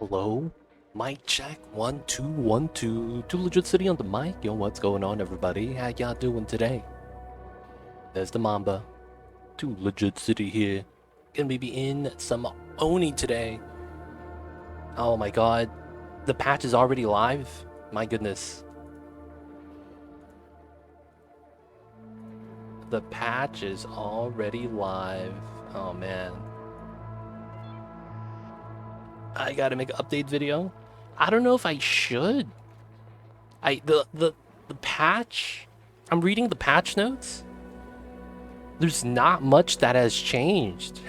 Hello? Mic check. 1 2 1 2. Too Legit City on the mic. Yo, what's going on, everybody? How y'all doing today? There's the Mamba. Too Legit City here. Gonna be in some Oni today. Oh my god. The patch is already live? My goodness. The patch is already live. Oh man. I gotta make an update video. I don't know if I should. The patch. I'm reading the patch notes. There's not much that has changed.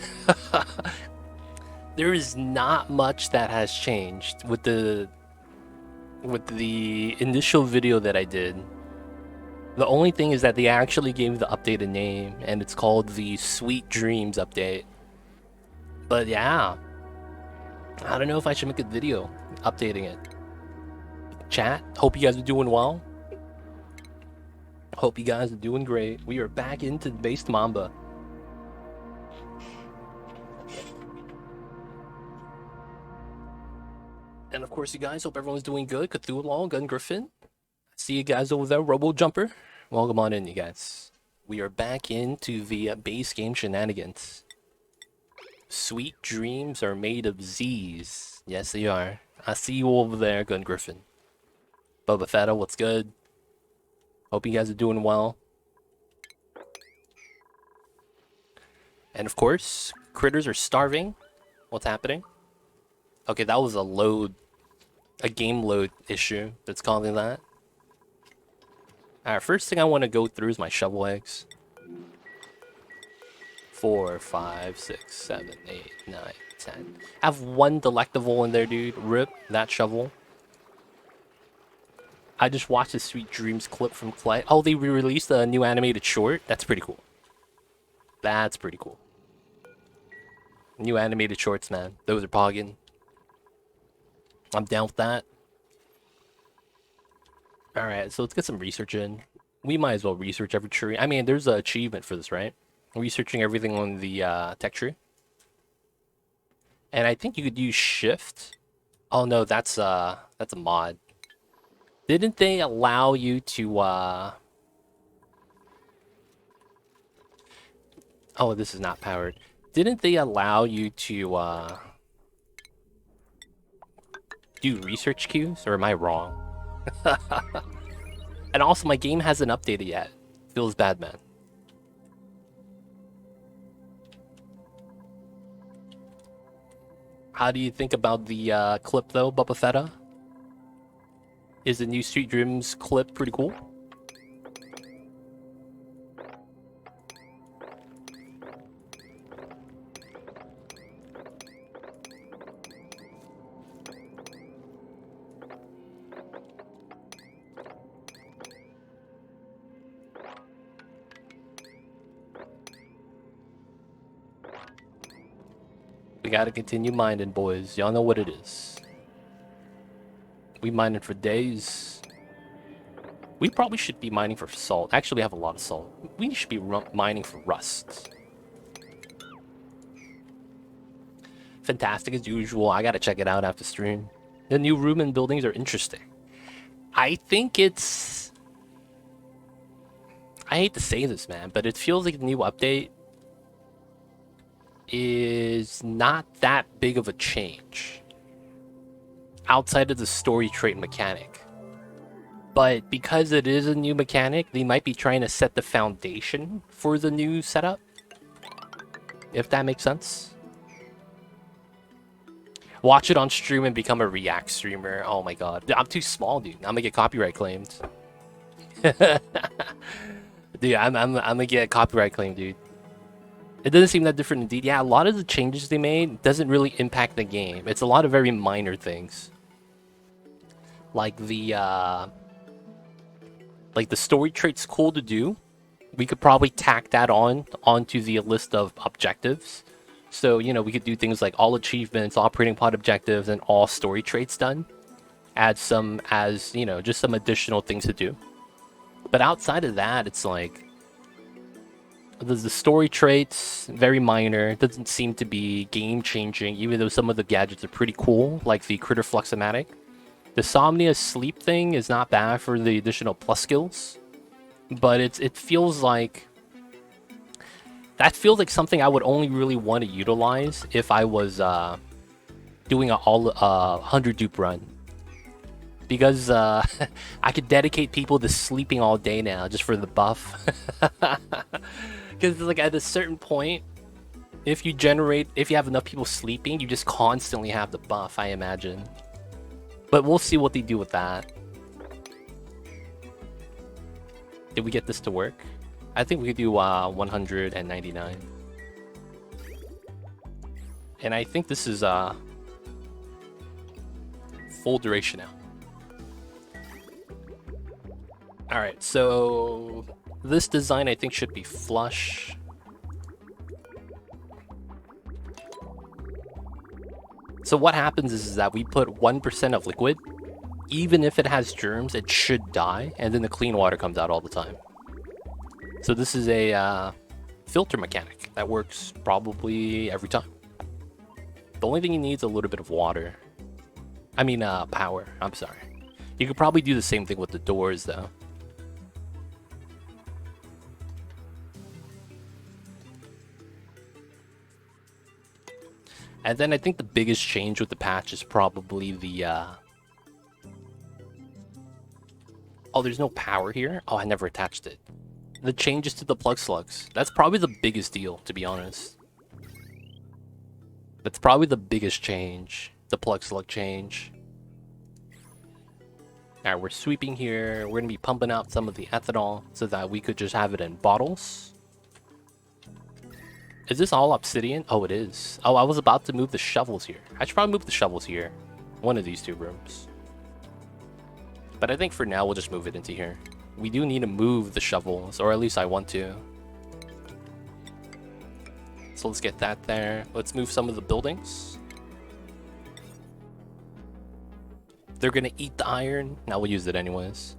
There is not much that has changed with the initial video that I did. The only thing is that they actually gave the update a name, and it's called the Sweet Dreams update. But yeah, I don't know if I should make a video updating it. Chat, hope you guys are doing well. Hope you guys are doing great. We are back into the base Mamba. And of course, you guys, hope everyone's doing good. Cthulhu, Gun Griffin. See you guys over there, Robo Jumper. Welcome on in, you guys. We are back into the base game shenanigans. Sweet dreams are made of Z's. Yes, they are. I see you over there, Gun Griffin. Boba Fetta, what's good? Hope you guys are doing well. And of course, critters are starving. What's happening? Okay, that was a game load issue that's causing that. Alright, first thing I want to go through is my shovel eggs. 4, 5, 6, 7, 8, 9, 10. I have one delectable in there, dude. Rip that shovel. I just watched a Sweet Dreams clip from Clay. Oh, they re-released a new animated short? That's pretty cool. That's pretty cool. New animated shorts, man. Those are poggin'. I'm down with that. Alright, so let's get some research in. We might as well research every tree. I mean, there's an achievement for this, right? Researching everything on the tech tree. And I think you could use shift. Oh no, that's a mod. Didn't they allow you to Oh, this is not powered. Didn't they allow you to do research queues, or am I wrong? And also, my game hasn't updated yet. Feels bad, man. How do you think about the clip, though, Bubba Fetta? Is the new Street Dreams clip pretty cool? We gotta continue mining, boys. Y'all know what it is. We mining for days. We probably should be mining for salt. Actually, we have a lot of salt. We should be mining for rust. Fantastic as usual. I gotta check it out after stream. The new room and buildings are interesting. I think it's... I hate to say this, man, but it feels like the new update is not that big of a change outside of the story trait mechanic. But because it is a new mechanic, they might be trying to set the foundation for the new setup. If that makes sense. Watch it on stream and become a React streamer. Oh my god. I'm too small, dude. I'm gonna get copyright claimed. Dude, I'm gonna get copyright claimed, dude. It doesn't seem that different indeed. Yeah, a lot of the changes they made doesn't really impact the game. It's a lot of very minor things. Like the story trait's cool to do. We could probably tack that onto the list of objectives. So, you know, we could do things like all achievements, operating pod objectives, and all story traits done. Add some as, you know, just some additional things to do. But outside of that, it's like... the story traits, very minor. Doesn't seem to be game-changing, even though some of the gadgets are pretty cool, like the Critter Fluxomatic. The Somnia sleep thing is not bad for the additional plus skills, but it feels like... That feels like something I would only really want to utilize if I was doing a 100 dupe run. Because I could dedicate people to sleeping all day now just for the buff. Because like at a certain point, if you have enough people sleeping, you just constantly have the buff, I imagine. But we'll see what they do with that. Did we get this to work? I think we could do 199. And I think this is full duration now. Alright, so this design I think should be flush. So what happens is that we put 1% of liquid. Even if it has germs, it should die, and then the clean water comes out all the time. So this is a filter mechanic that works probably every time. The only thing you need is a little bit of water. I mean, power. I'm sorry. You could probably do the same thing with the doors, though. And then I think the biggest change with the patch is probably the... Oh, there's no power here? Oh, I never attached it. The changes to the plug slugs. That's probably the biggest deal, to be honest. That's probably the biggest change. The plug slug change. Alright, we're sweeping here. We're going to be pumping out some of the ethanol so that we could just have it in bottles. Is this all obsidian? Oh, it is. Oh, I was about to move the shovels here. I should probably move the shovels here. One of these two rooms. But I think for now, we'll just move it into here. We do need to move the shovels, or at least I want to. So let's get that there. Let's move some of the buildings. They're gonna eat the iron. Now we'll use it anyways.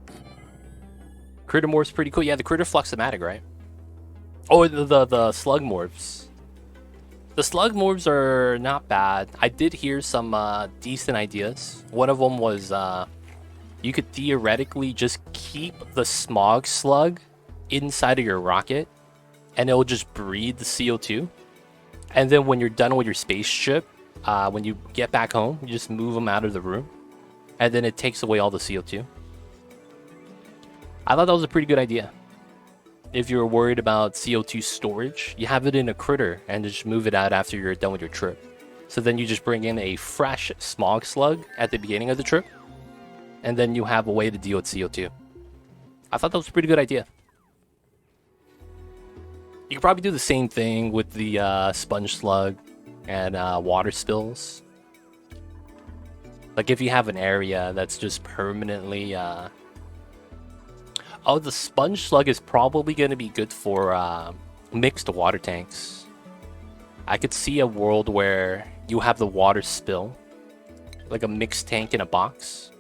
Critter morph's pretty cool. Yeah, the Critter Fluxomatic, right? Oh, the slug morphs. The slug morphs are not bad. I did hear some decent ideas. One of them was you could theoretically just keep the smog slug inside of your rocket, and it'll just breathe the CO2. And then when you're done with your spaceship, when you get back home, you just move them out of the room, and then it takes away all the CO2. I thought that was a pretty good idea. If you're worried about CO2 storage, you have it in a critter and just move it out after you're done with your trip. So then you just bring in a fresh smog slug at the beginning of the trip, and then you have a way to deal with CO2. I thought that was a pretty good idea. You could probably do the same thing with the sponge slug and water spills. Like if you have an area that's just permanently... Oh, the sponge slug is probably going to be good for mixed water tanks. I could see a world where you have the water spill, like a mixed tank in a box,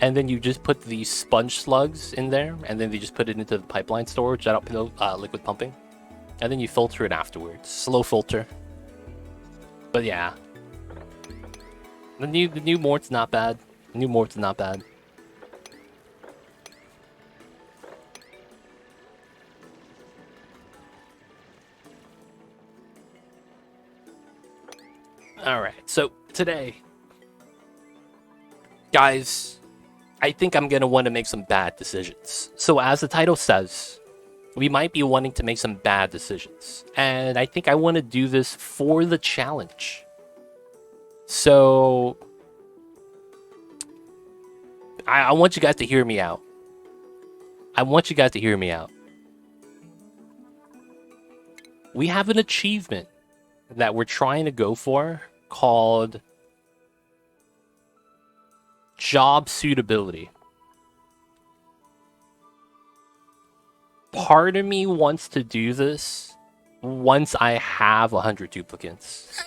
and then you just put the sponge slugs in there, and then they just put it into the pipeline storage without liquid pumping, and then you filter it afterwards. Slow filter. But yeah, the new mort's not bad. The new mort's not bad. Alright, so today, guys, I think I'm going to want to make some bad decisions. So as the title says, we might be wanting to make some bad decisions. And I think I want to do this for the challenge. So I want you guys to hear me out. I want you guys to hear me out. We have an achievement that we're trying to go for called job suitability. Part of me wants to do this once I have 100 duplicates.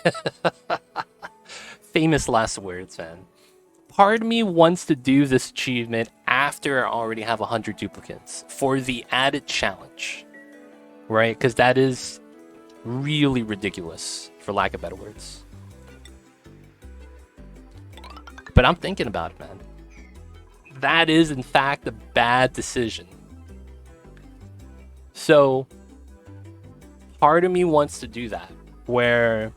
Famous last words, man. Part of me wants to do this achievement after I already have 100 duplicates for the added challenge. right? Because that is really ridiculous, for lack of better words. But I'm thinking about it, man. That is, in fact, a bad decision. So, part of me wants to do that, where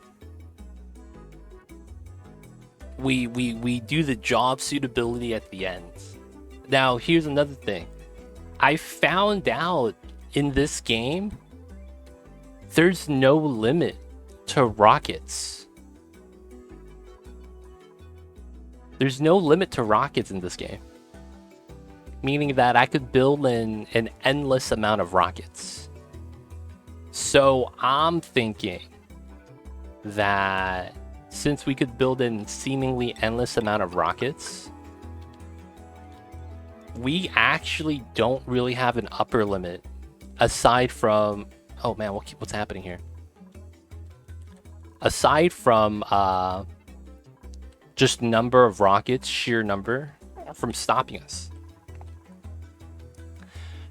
we do the job suitability at the end. Now, here's another thing. I found out in this game, there's no limit to rockets. There's no limit to rockets in this game. Meaning that I could build in an endless amount of rockets. So I'm thinking that since we could build in seemingly endless amount of rockets, we actually don't really have an upper limit aside from... Oh man, what's happening here? Aside from just number of rockets, sheer number, from stopping us.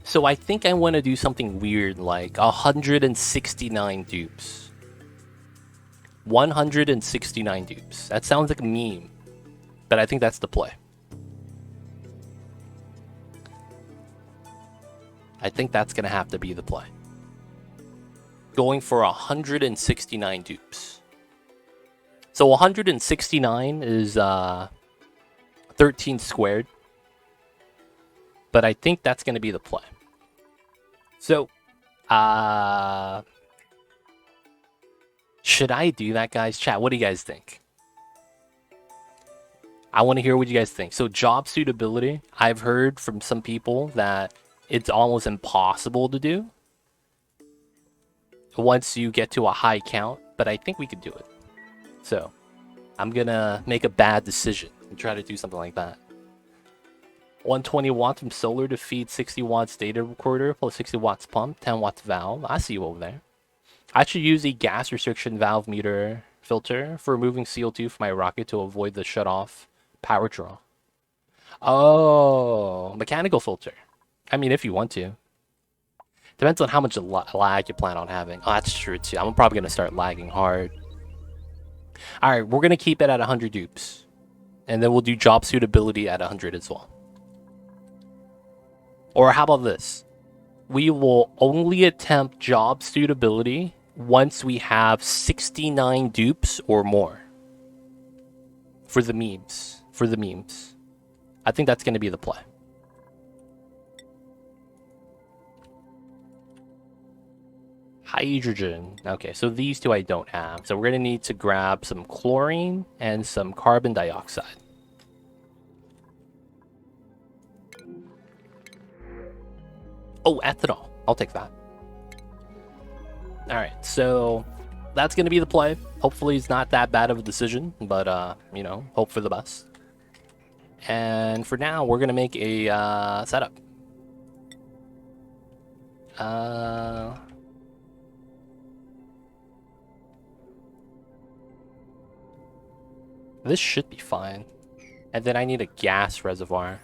So I think I want to do something weird like 169 dupes. 169 dupes. That sounds like a meme, but I think that's the play. I think that's going to have to be the play. Going for 169 dupes. So 169 is 13 squared. But I think that's going to be the play. So, should I do that, guys? Chat, what do you guys think? I want to hear what you guys think. So, job suitability, I've heard from some people that it's almost impossible to do once you get to a high count, but I think we could do it. So, I'm going to make a bad decision and try to do something like that. 120 watts from solar to feed 60 watts data recorder plus 60 watts pump, 10 watts valve. I see you over there. I should use a gas restriction valve meter filter for removing CO2 from my rocket to avoid the shut-off power draw. Oh, mechanical filter. I mean, if you want to. Depends on how much lag you plan on having. Oh, that's true too. I'm probably going to start lagging hard. Alright, we're going to keep it at 100 dupes. And then we'll do job suitability at 100 as well. Or how about this? We will only attempt job suitability once we have 69 dupes or more. For the memes. For the memes. I think that's going to be the play. Hydrogen. Okay, so these two I don't have. So we're going to need to grab some chlorine and some carbon dioxide. Oh, ethanol. I'll take that. Alright, so that's going to be the play. Hopefully it's not that bad of a decision, but, you know, hope for the best. And for now, we're going to make a setup. This should be fine. And then I need a gas reservoir.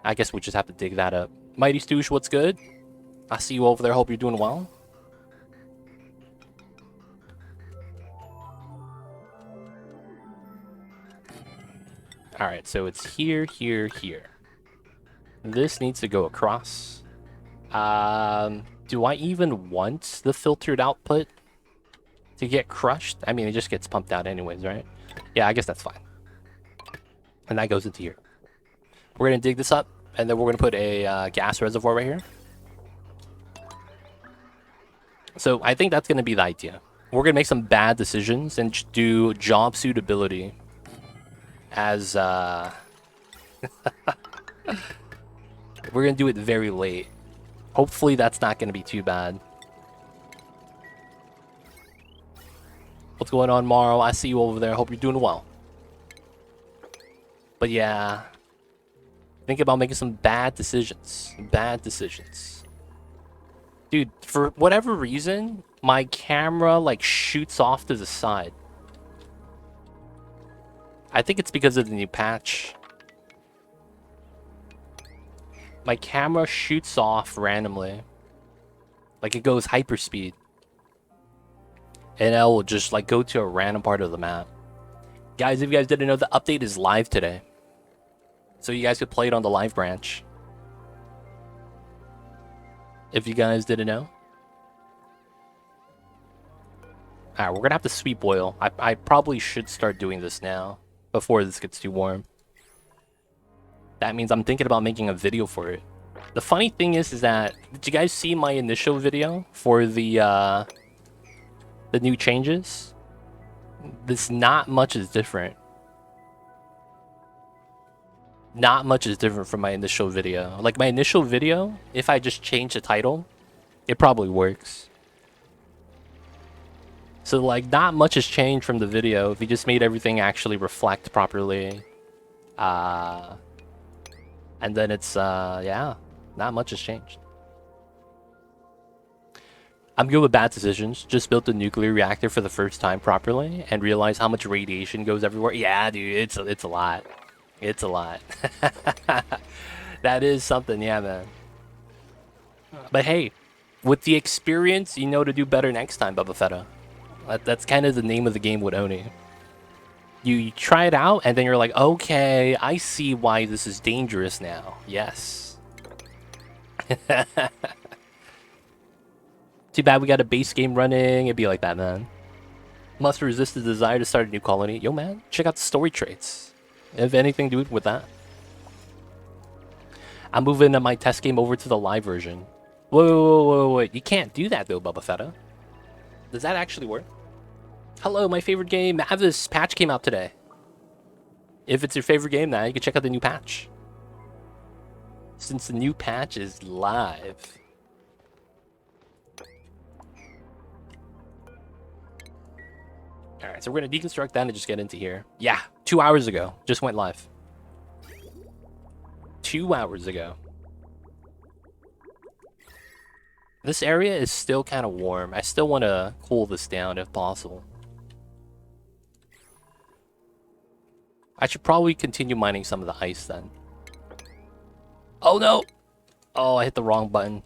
I guess we just have to dig that up. Mighty Stoosh, what's good? I see you over there. Hope you're doing well. Alright, so it's here, here, here. This needs to go across. Do I even want the filtered output to get crushed? I mean, it just gets pumped out anyways, right? Yeah, I guess that's fine. And that goes into here. We're going to dig this up. And then we're going to put a gas reservoir right here. So I think that's going to be the idea. We're going to make some bad decisions and do job suitability as... We're going to do it very late. Hopefully that's not going to be too bad. What's going on, Morrow? I see you over there. Hope you're doing well. But yeah... Think about making some bad decisions. Bad decisions. Dude, for whatever reason, my camera, like, shoots off to the side. I think it's because of the new patch. My camera shoots off randomly. Like it goes hyperspeed. And it will just like go to a random part of the map. Guys, if you guys didn't know, the update is live today. So you guys could play it on the live branch. If you guys didn't know. Alright, we're gonna have to sweep oil. I probably should start doing this now. Before this gets too warm. That means I'm thinking about making a video for it. The funny thing is that... Did you guys see my initial video for the new changes? This not much is different. Not much is different from my initial video. Like my initial video, if I just change the title, it probably works. So like not much has changed from the video if you just made everything actually reflect properly. And then it's yeah, not much has changed. I'm good with bad decisions. Just built a nuclear reactor for the first time properly and realized how much radiation goes everywhere. Yeah, dude, it's a lot. It's a lot. That is something, yeah, man. But hey, with the experience, you know to do better next time, Bubba Fetta. That's kind of the name of the game with Oni. You try it out, and then you're like, okay, I see why this is dangerous now. Yes. Too bad we got a base game running. It'd be like that, man. Must resist the desire to start a new colony. Yo, man, check out the story traits. If anything to do with that. I'm moving my test game over to the live version. Wait. You can't do that, though, Bubba Fetta. Does that actually work? Hello, my favorite game. Mavis patch came out today. If it's your favorite game now, you can check out the new patch. Since the new patch is live. Alright, so we're going to deconstruct that and just get into here. Yeah, 2 hours ago. Just went live. 2 hours ago. This area is still kind of warm. I still want to cool this down if possible. I should probably continue mining some of the ice then. Oh no! Oh, I hit the wrong button.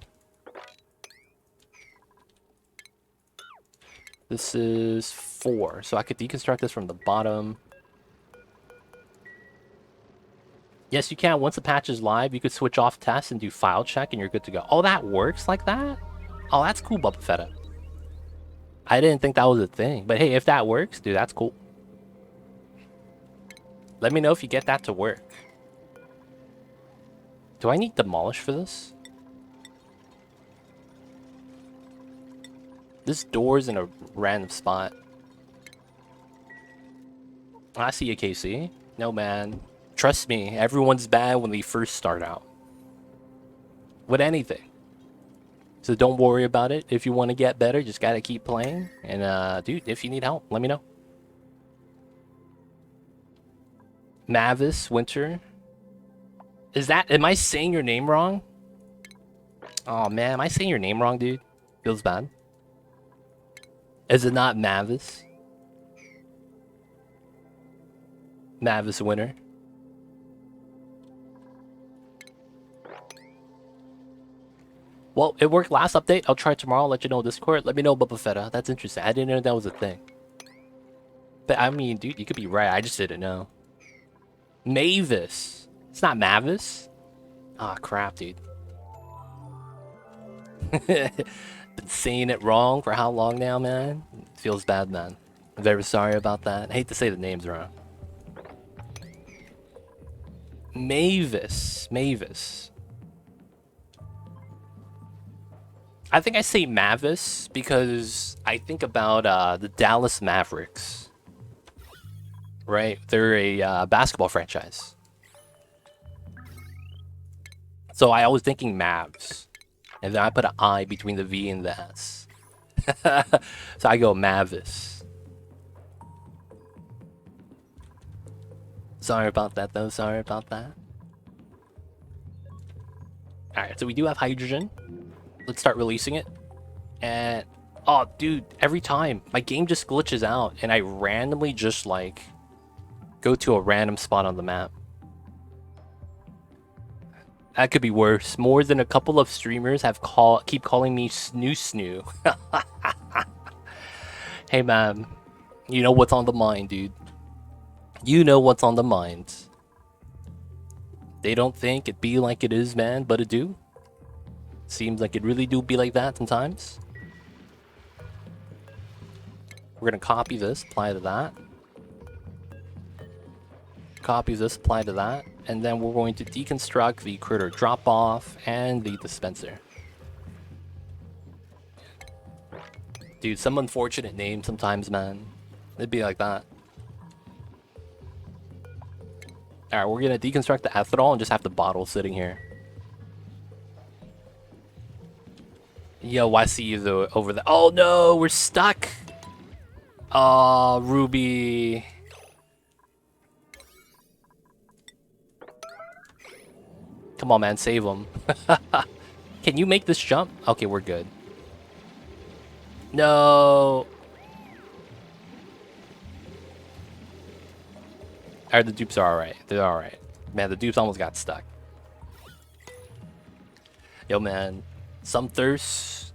This is 4, so I could deconstruct this from the bottom. Yes, you can. Once the patch is live, you could switch off tests and do file check and you're good to go. Oh, that works like that? Oh, that's cool, Bubba Fetta. I didn't think that was a thing. But hey, if that works, dude, that's cool. Let me know if you get that to work. Do I need demolish for this? This door's in a random spot. I see a KC. No, man. Trust me, everyone's bad when they first start out. With anything. So don't worry about it. If you want to get better, just gotta keep playing. And dude, if you need help, let me know. Mavis Winter. Is that... Am I saying your name wrong? Oh man, am I saying your name wrong, dude? Feels bad. Is it not Mavis? Mavis Winter. Well, it worked last update. I'll try tomorrow. I'll let you know Discord. Let me know Bubba Fetta. That's interesting. I didn't know that was a thing. But I mean, dude, you could be right. I just didn't know. Mavis. It's not Mavis. Ah, oh, crap, dude. Been saying it wrong for how long now, man? It feels bad, man. I'm very sorry about that. I hate to say the names wrong. Mavis. Mavis. I think I say Mavis because I think about the Dallas Mavericks. Right? They're a basketball franchise. So I was thinking Mavs. And then I put an I between the V and the S. So I go Mavis. Sorry about that, though. Sorry about that. Alright, so we do have hydrogen. Let's start releasing it. And... oh, dude, every time. My game just glitches out. And I randomly just, like... go to a random spot on the map. That could be worse. More than a couple of streamers have keep calling me snoo snoo. Hey man, you know what's on the mind, dude. You know what's on the mind. They don't think it be like it is, man, but it do. Seems like it really do be like that sometimes. We're gonna copy this, apply to that. Copy this, apply to that. And then we're going to deconstruct the critter drop-off and the dispenser. Dude, some unfortunate name sometimes, man. It'd be like that. Alright, we're gonna deconstruct the ethanol and just have the bottle sitting here. Yo, I see you though over there. Oh no, we're stuck! Oh, Ruby. Come on, man, save him. Can you make this jump? Okay, we're good. No. Alright, the dupes are alright. They're alright. Man, the dupes almost got stuck. Yo, man. Some thirst.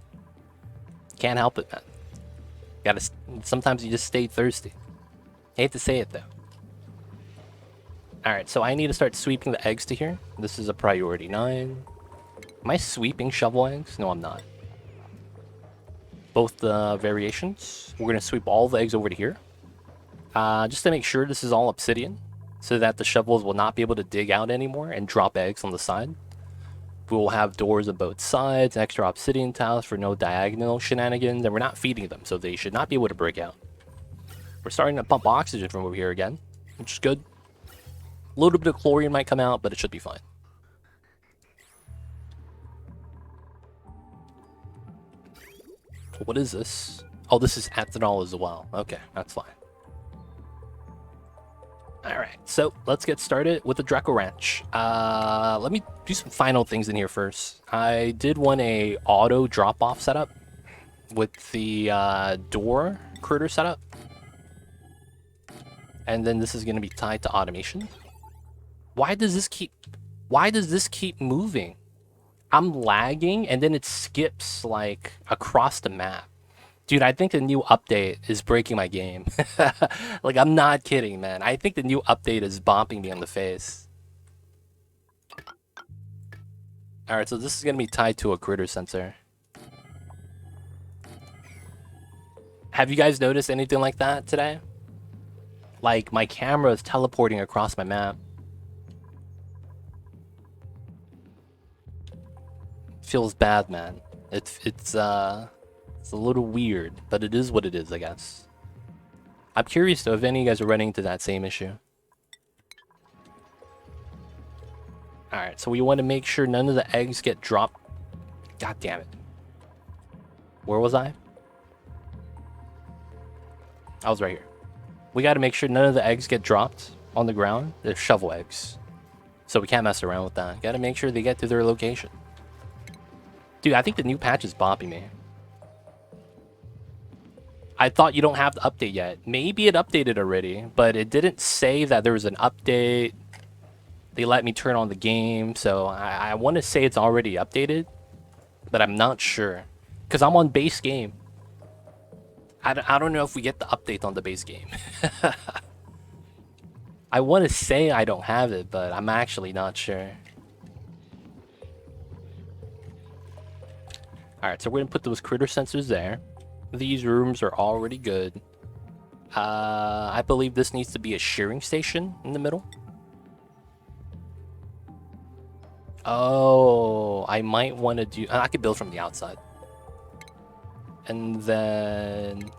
Can't help it, man. Gotta. Sometimes you just stay thirsty. Hate to say it, though. Alright, so I need to start sweeping the eggs to here. This is a priority 9. Am I sweeping shovel eggs? No, I'm not. Both the variations. We're going to sweep all the eggs over to here. Just to make sure this is all obsidian, so that the shovels will not be able to dig out anymore and drop eggs on the side. We will have doors on both sides, extra obsidian tiles for no diagonal shenanigans, and we're not feeding them, so they should not be able to break out. We're starting to pump oxygen from over here again, which is good. A little bit of chlorine might come out, but it should be fine. What is this? Oh, this is ethanol as well. Okay, that's fine. Alright, so let's get started with the Draco Ranch. Let me do some final things in here first. I did want a auto drop-off setup with the door critter setup. And then this is going to be tied to automation. Why does this keep moving? I'm lagging and then it skips like across the map. Dude, I think the new update is breaking my game. Like, I'm not kidding, man. I think the new update is bopping me on the face. Alright, so this is going to be tied to a critter sensor. Have you guys noticed anything like that today? Like, my camera is teleporting across my map. Feels bad, man. It's a little weird, but it is what it is, I guess. I'm curious though if any of you guys are running into that same issue. Alright, so we want to make sure none of the eggs get dropped. God damn it. Where was I? I was right here. We got to make sure none of the eggs get dropped on the ground. They're shovel eggs. So we can't mess around with that. Got to make sure they get to their location. Dude, I think the new patch is bopping me. I thought you don't have the update yet. Maybe it updated already, but it didn't say that there was an update. They let me turn on the game, so I want to say it's already updated, but I'm not sure. Because I'm on base game. I don't know if we get the update on the base game. I want to say I don't have it, but I'm actually not sure. Alright, so we're going to put those critter sensors there. These rooms are already good. I believe this needs to be a shearing station in the middle. Oh, I might want to do... I could build from the outside. And then...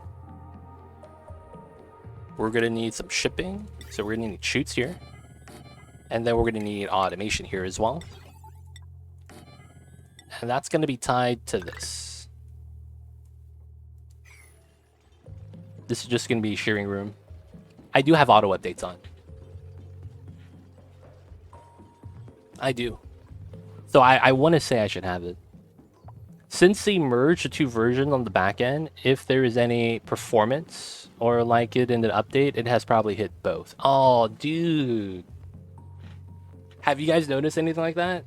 we're going to need some shipping. So we're going to need chutes here. And then we're going to need automation here as well. And that's going to be tied to this. This is just going to be a shearing room. I do have auto updates on. I do. So I want to say I should have it. Since they merged the two versions on the back end, if there is any performance or like it in the update, it has probably hit both. Oh, dude. Have you guys noticed anything like that?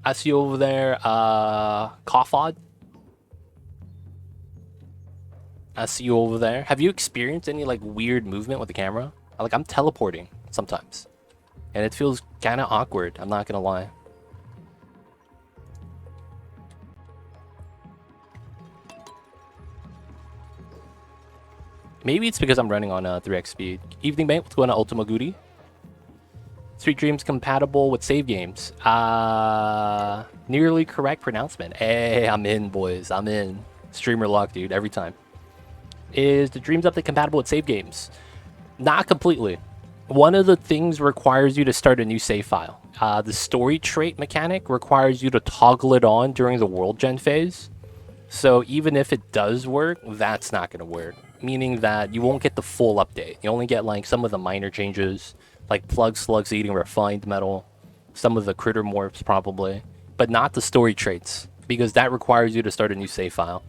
I see you over there, Koffod. I see you over there. Have you experienced any like weird movement with the camera? Like I'm teleporting sometimes, and it feels kind of awkward. I'm not gonna lie. Maybe it's because I'm running on 3x speed. Evening Bank, what's going on, Ultima Goody? Sweet Dreams compatible with save games. Nearly correct pronouncement. Hey, I'm in, boys. I'm in. Streamer lock, dude, every time. Is the Dreams update compatible with save games? Not completely. One of the things requires you to start a new save file. The story trait mechanic requires you to toggle it on during the world gen phase. So even if it does work, that's not going to work. Meaning that you won't get the full update. You only get like some of the minor changes, like plug slugs eating refined metal, some of the critter morphs probably, but not the story traits, because that requires you to start a new save file.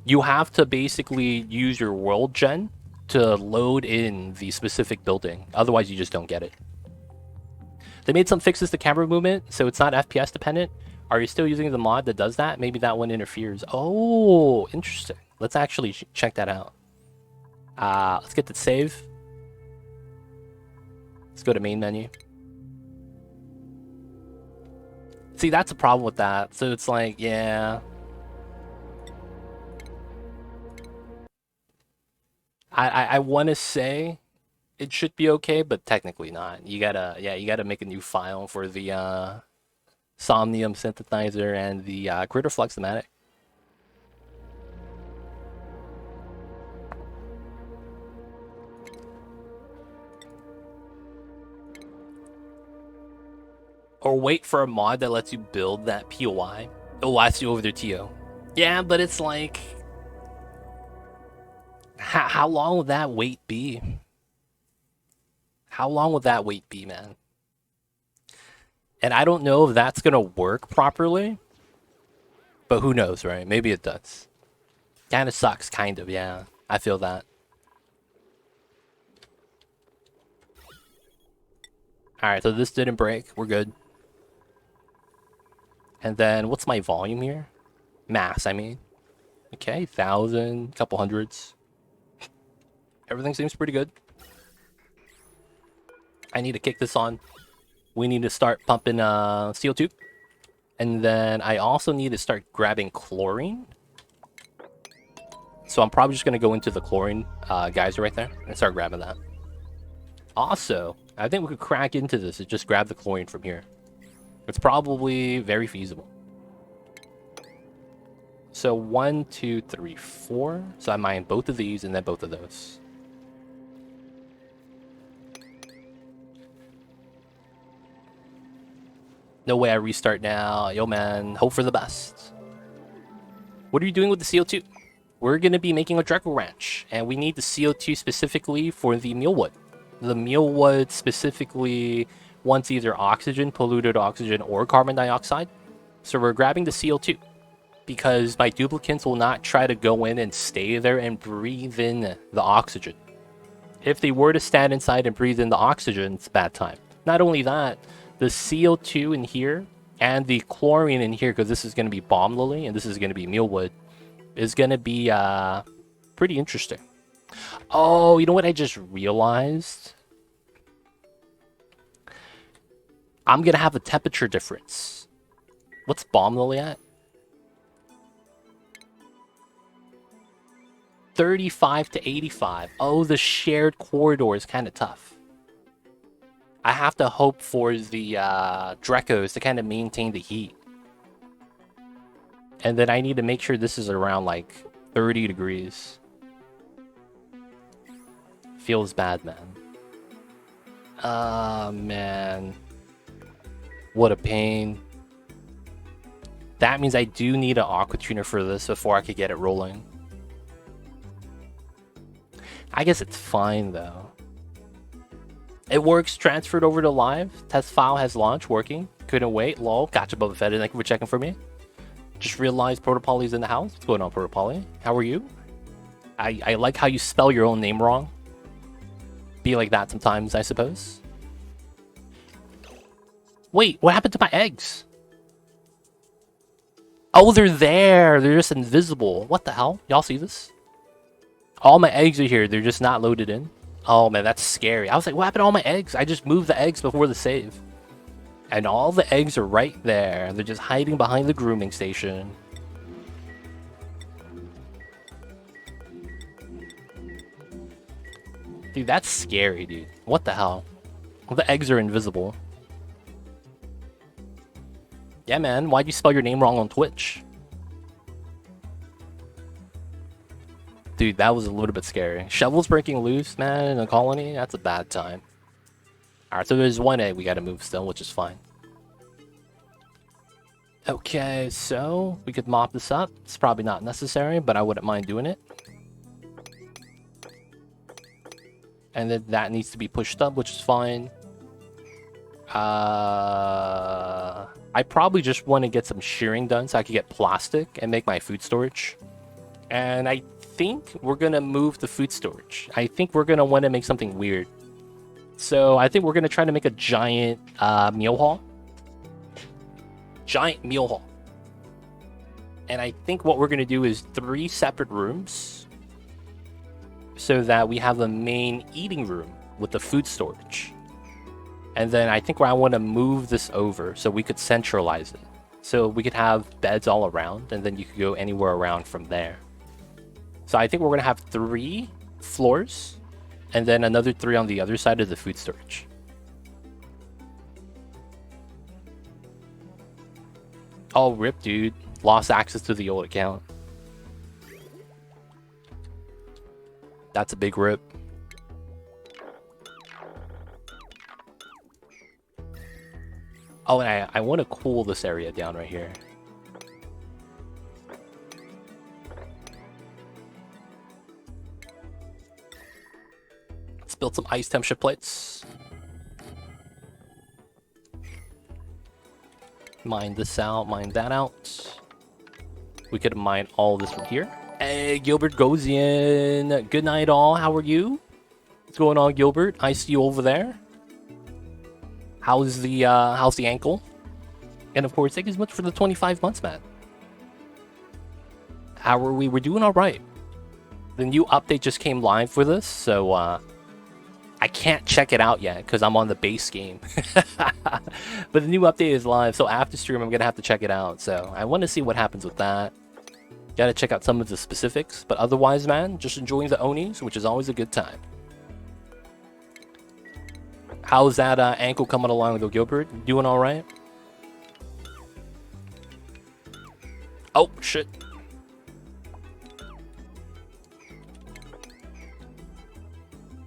You have to basically use your world gen to load in the specific building. Otherwise, you just don't get it. They made some fixes to camera movement, so it's not FPS dependent. Are you still using the mod that does that? Maybe that one interferes. Oh, interesting. Let's actually check that out. Let's get the save. Let's go to main menu. See, that's a problem with that. So it's like, yeah. I want to say it should be okay, but technically not. You gotta make a new file for the Somnium synthesizer and the Critter Fluxomatic. Or wait for a mod that lets you build that POI. Oh, I see you over there, Tio. Yeah, but it's like, how long will that wait be? How long will that wait be, man? And I don't know if that's gonna work properly, but who knows, right? Maybe it does. Kind of sucks, kind of, yeah. I feel that. Alright, so this didn't break. We're good. And then, what's my volume here? Mass, I mean. Okay, 1,000, couple hundreds. Everything seems pretty good. I need to kick this on. We need to start pumping CO2. And then I also need to start grabbing chlorine. So I'm probably just going to go into the chlorine geyser right there and start grabbing that. Also, I think we could crack into this and just grab the chlorine from here. It's probably very feasible. So 1, 2, 3, 4. So I mine both of these and then both of those. No way I restart now. Yo, man. Hope for the best. What are you doing with the CO2? We're going to be making a Draco Ranch. And we need the CO2 specifically for the mealwood. The mealwood specifically wants either oxygen, polluted oxygen, or carbon dioxide. So we're grabbing the CO2. Because my duplicants will not try to go in and stay there and breathe in the oxygen. If they were to stand inside and breathe in the oxygen, it's a bad time. Not only that, the CO2 in here and the chlorine in here, because this is going to be bomb lily and this is going to be mealwood, is going to be pretty interesting. Oh, you know what I just realized? I'm going to have a temperature difference. What's bomb lily at? 35 to 85. Oh, the shared corridor is kind of tough. I have to hope for the Drecos to kind of maintain the heat. And then I need to make sure this is around like 30 degrees. Feels bad, man. Ah, man. What a pain. That means I do need an aqua tuner for this before I could get it rolling. I guess it's fine, though. It works, transferred over to live. Test file has launched, working. Couldn't wait, lol. Gotcha, Boba Fett, thank you for checking for me. Just realized Protopoly's in the house. What's going on, Protopoly? How are you? I like how you spell your own name wrong. Be like that sometimes, I suppose. Wait, what happened to my eggs? Oh, they're there. They're just invisible. What the hell? Y'all see this? All my eggs are here. They're just not loaded in. Oh, man, that's scary. I was like, what happened to all my eggs? I just moved the eggs before the save. And all the eggs are right there. They're just hiding behind the grooming station. Dude, that's scary, dude. What the hell? The eggs are invisible. Yeah, man. Why'd you spell your name wrong on Twitch? Dude, that was a little bit scary. Shovels breaking loose, man, in a colony? That's a bad time. Alright, so there's one egg we gotta move still, which is fine. Okay, so we could mop this up. It's probably not necessary, but I wouldn't mind doing it. And then that needs to be pushed up, which is fine. I probably just want to get some shearing done so I can get plastic and make my food storage. And I think we're going to move the food storage. I think we're going to want to make something weird. So I think we're going to try to make a giant meal hall. Giant meal hall. And I think what we're going to do is 3 separate rooms so that we have a main eating room with the food storage. And then I think I want to move this over so we could centralize it. So we could have beds all around, and then you could go anywhere around from there. So I think we're going to have 3 floors, and then another 3 on the other side of the food storage. Oh, rip, dude. Lost access to the old account. That's a big rip. Oh, and I want to cool this area down right here. Let's build some ice temperature plates. Mine this out, mine that out. We could mine all this from here. Hey, Gilbert goes in. Good night, all. How are you? What's going on, Gilbert? I see you over there. How's the ankle? And of course, thank you so much for the 25 months, man. How are we? We're doing all right. The new update just came live for this, so I can't check it out yet because I'm on the base game. But the new update is live, so after stream, I'm gonna have to check it out. So I want to see what happens with that. Gotta check out some of the specifics, but otherwise, man, just enjoying the Onis, which is always a good time. How's that ankle coming along, though, Gilbert? Doing all right? Oh, shit.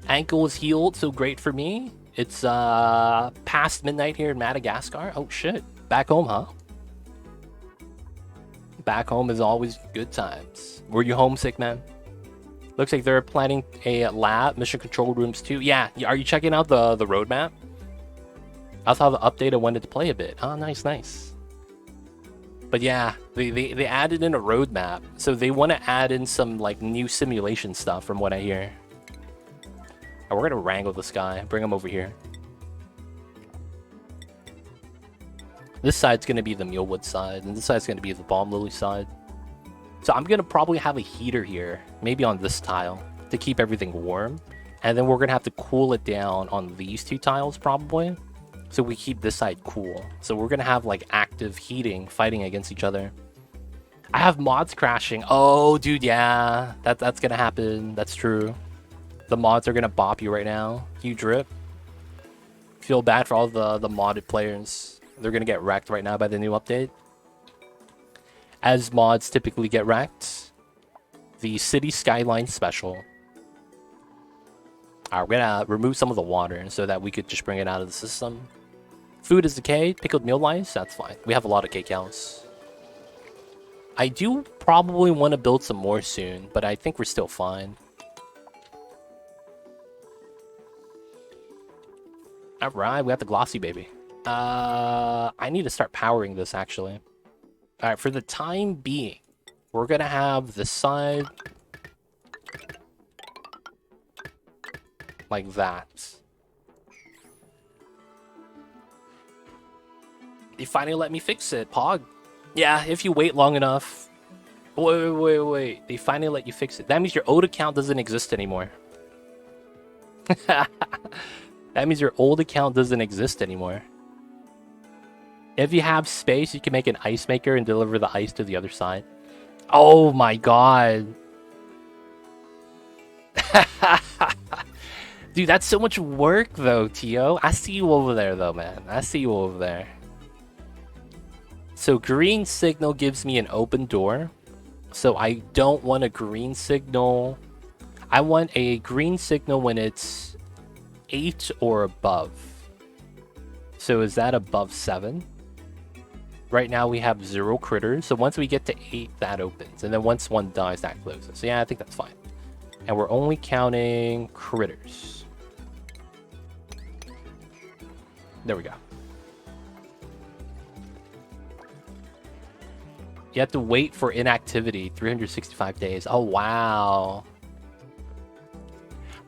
Ankle is healed, so great for me. It's past midnight here in Madagascar. Oh, shit. Back home, huh? Back home is always good times. Were you homesick, man? Looks like they're planning a lab, mission control rooms too. Yeah, are you checking out the roadmap? I saw the update. I wanted to play a bit. Oh, nice, nice. But yeah, they added in a roadmap, so they want to add in some like new simulation stuff from what I hear. Oh, we're gonna wrangle this guy, bring him over here. This side's gonna be the Mulewood side, and this side's gonna be the Balm Lily side. So I'm gonna probably have a heater here, maybe on this tile, to keep everything warm. And then we're gonna have to cool it down on these 2 tiles probably, so we keep this side cool. So we're gonna have like active heating fighting against each other. I have mods crashing. Oh, dude, yeah, that's gonna happen. That's true. The mods are gonna bop you right now. Huge rip. Feel bad for all the modded players. They're gonna get wrecked right now by the new update. As mods typically get wrecked. The City Skyline Special. Alright, we're gonna remove some of the water so that we could just bring it out of the system. Food is decayed. Pickled meal lice, that's fine. We have a lot of cake cows. I do probably want to build some more soon, but I think we're still fine. Alright, we got the glossy baby. I need to start powering this actually. Alright, for the time being, we're gonna have the side like that. They finally let me fix it, Pog. Yeah, if you wait long enough. Wait. They finally let you fix it. That means your old account doesn't exist anymore. That means your old account doesn't exist anymore. If you have space, you can make an ice maker and deliver the ice to the other side. Oh my god. Dude, that's so much work though, Tio. I see you over there though, man. I see you over there. So green signal gives me an open door. So I don't want a green signal. I want a green signal when it's 8 or above. So is that above 7? Right now we have 0 critters. So once we get to 8, that opens. And then once 1 dies, that closes. So yeah, I think that's fine. And we're only counting critters. There we go. You have to wait for inactivity 365 days. Oh, wow.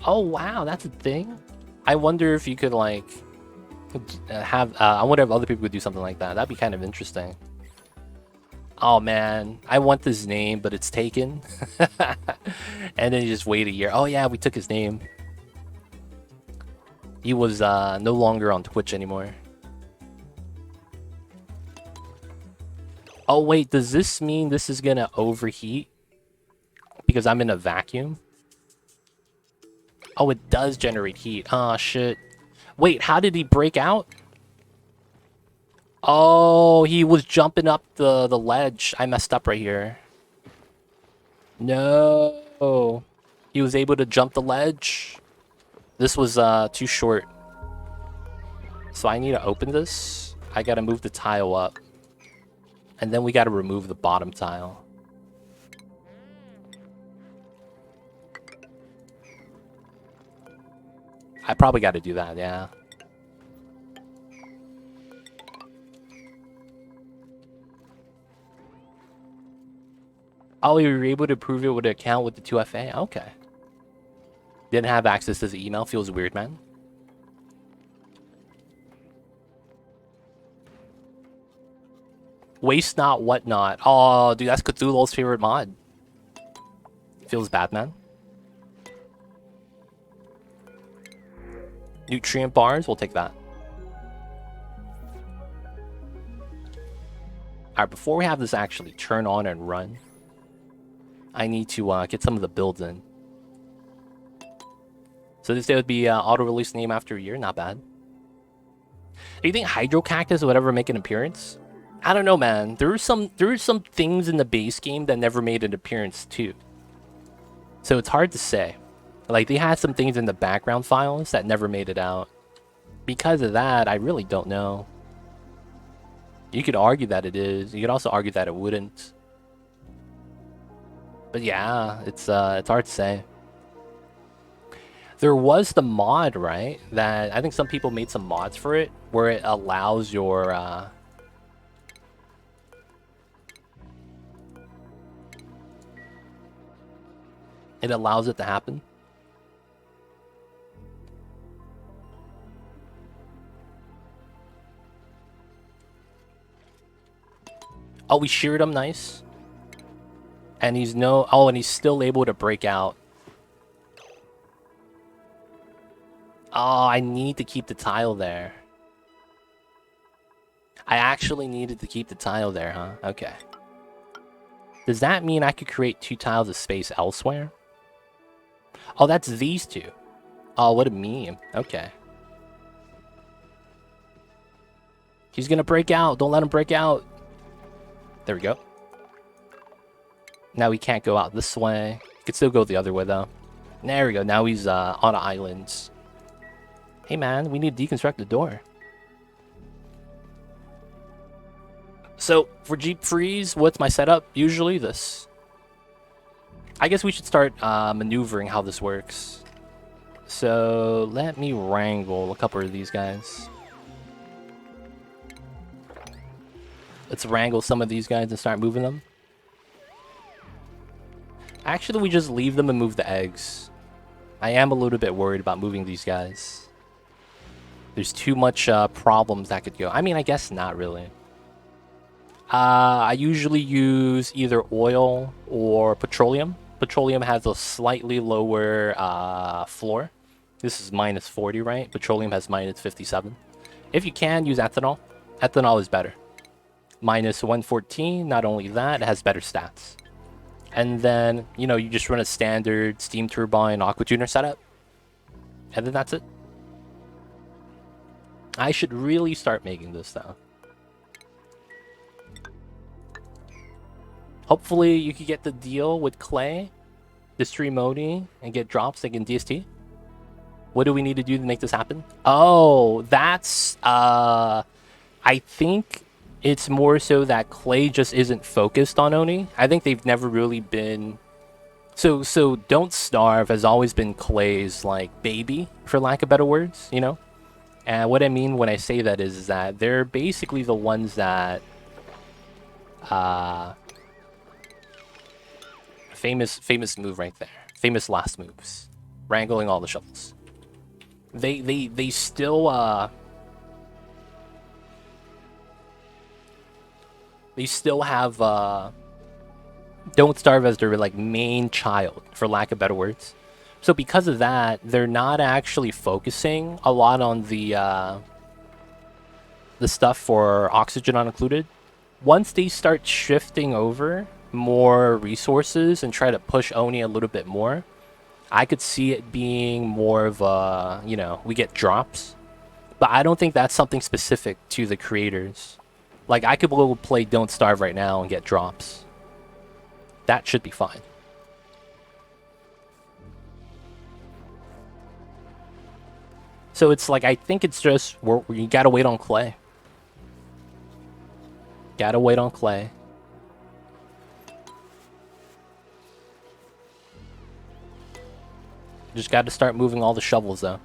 Oh, wow. That's a thing? I wonder if you could, like, have... I wonder if other people could do something like that. That'd be kind of interesting. Oh, man. I want this name, but it's taken. And then you just wait a year. Oh, yeah, we took his name. He was no longer on Twitch anymore. Oh, wait, does this mean this is gonna overheat? Because I'm in a vacuum? Oh, it does generate heat. Oh, shit. Wait, how did he break out? Oh, he was jumping up the ledge. I messed up right here. No. He was able to jump the ledge. This was too short. So I need to open this. I gotta move the tile up. And then we gotta remove the bottom tile. I probably gotta do that, yeah. Oh, you were able to prove it with an account with the 2FA? Okay. Didn't have access to the email. Feels weird, man. Waste not, whatnot. Oh, dude, that's Cthulhu's favorite mod. Feels bad, man. Nutrient bars, we'll take that. Alright, before we have this actually turn on and run, I need to get some of the builds in. So this day would be auto-release name after a year, not bad. Do you think Hydro Cactus would ever make an appearance? I don't know, man. There are some things in the base game that never made an appearance too. So it's hard to say. Like, they had some things in the background files that never made it out. Because of that, I really don't know. You could argue that it is. You could also argue that it wouldn't. But yeah, it's hard to say. There was the mod, right? That I think some people made some mods for it, where it allows your it allows it to happen. Oh, we sheared him, nice. And he's and he's still able to break out. Oh, I need to keep the tile there. I actually needed to keep the tile there, huh? Okay. Does that mean I could create 2 tiles of space elsewhere? Oh, that's these 2. Oh, what a meme. Okay. He's gonna break out. Don't let him break out. There we go. Now he can't go out this way. He could still go the other way, though. There we go. Now he's on an island. Hey, man, we need to deconstruct the door. So, for Jeep Freeze, what's my setup? Usually this. I guess we should start maneuvering how this works. So, let me wrangle a couple of these guys. Let's wrangle some of these guys and start moving them. Actually, we just leave them and move the eggs. I am a little bit worried about moving these guys. There's too much problems that could go. I mean, I guess not really. I usually use either oil or petroleum. Petroleum has a slightly lower floor. This is minus 40, right? Petroleum has minus 57. If you can, use ethanol. Ethanol is better. Minus 114, not only that, it has better stats. And then, you know, you just run a standard steam turbine aqua tuner setup. And then that's it. I should really start making this though. Hopefully you can get the deal with Clay, Distry Modi, and get drops like in DST. What do we need to do to make this happen? Oh, that's I think it's more so that Clay just isn't focused on Oni. I think they've never really been so Don't Starve has always been Clay's like baby, for lack of better words, you know? And what I mean when I say that is that they're basically the ones that famous move right there. Famous last moves. Wrangling all the shovels. They still have Don't Starve as their like main child, for lack of better words. So because of that, they're not actually focusing a lot on the stuff for oxygen unincluded. Once they start shifting over more resources and try to push Oni a little bit more, I could see it being more of a, you know, we get drops. But I don't think that's something specific to the creators. Like, I could go play Don't Starve right now and get drops. That should be fine. So it's like, I think it's just, you gotta wait on Clay. Gotta wait on Clay. Just gotta start moving all the shovels, though.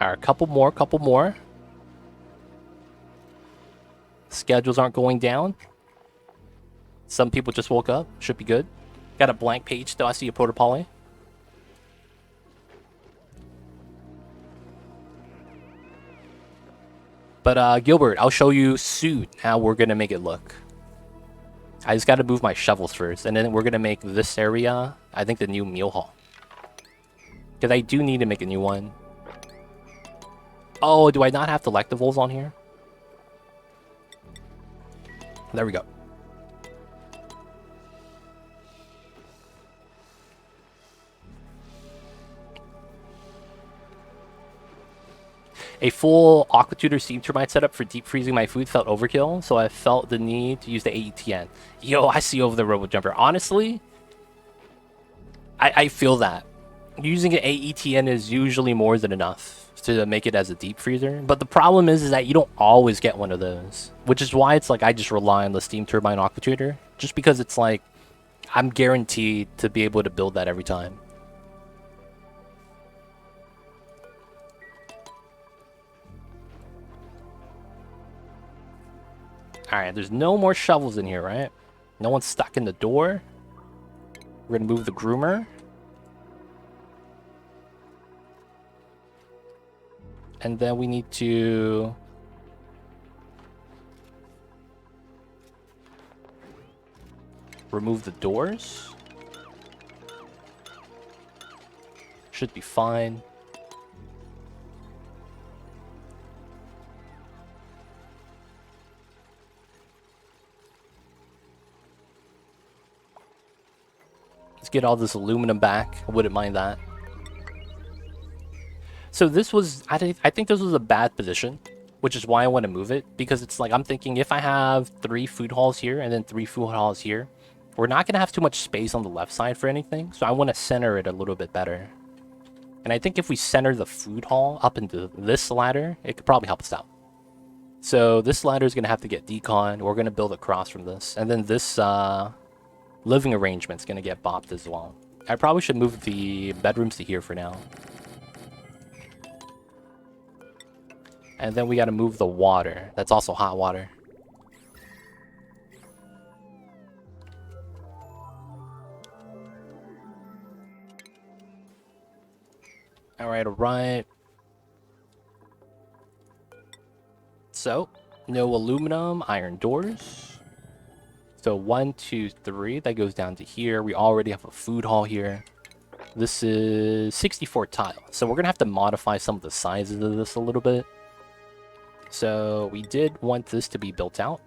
Alright, couple more. Schedules aren't going down. Some people just woke up. Should be good. Got a blank page still. I see a Protopoly. But Gilbert, I'll show you soon how we're gonna make it look. I just gotta move my shovels first, and then we're gonna make this area, I think, the new meal hall. Because I do need to make a new one. Oh, do I not have delectables on here? There we go. A full aqua tutor steam turbine setup for deep freezing my food felt overkill, so I felt the need to use the AETN. Yo, I see over the Robo Jumper. Honestly, I feel that. Using an AETN is usually more than enough to make it as a deep freezer. But the problem is that you don't always get one of those. Which is why it's like I just rely on the steam turbine aqua tutor. Just because it's like, I'm guaranteed to be able to build that every time. Alright, there's no more shovels in here, right? No one's stuck in the door. We're gonna move the groomer. And then we need to... remove the doors. Should be fine. Let's get all this aluminum back. I wouldn't mind that. So this was, I think this was a bad position, which is why I want to move it. Because it's like, I'm thinking if I have 3 food halls here and then 3 food halls here, we're not going to have too much space on the left side for anything. So I want to center it a little bit better. And I think if we center the food hall up into this ladder, it could probably help us out. So this ladder is going to have to get decon. We're going to build across from this. And then this living arrangement is going to get bopped as well. I probably should move the bedrooms to here for now. And then we gotta move the water. That's also hot water. Alright, alright. So, no aluminum, iron doors. So 1, 2, 3, that goes down to here. We already have a food hall here. This is 64 tile. So we're gonna have to modify some of the sizes of this a little bit. So we did want this to be built out.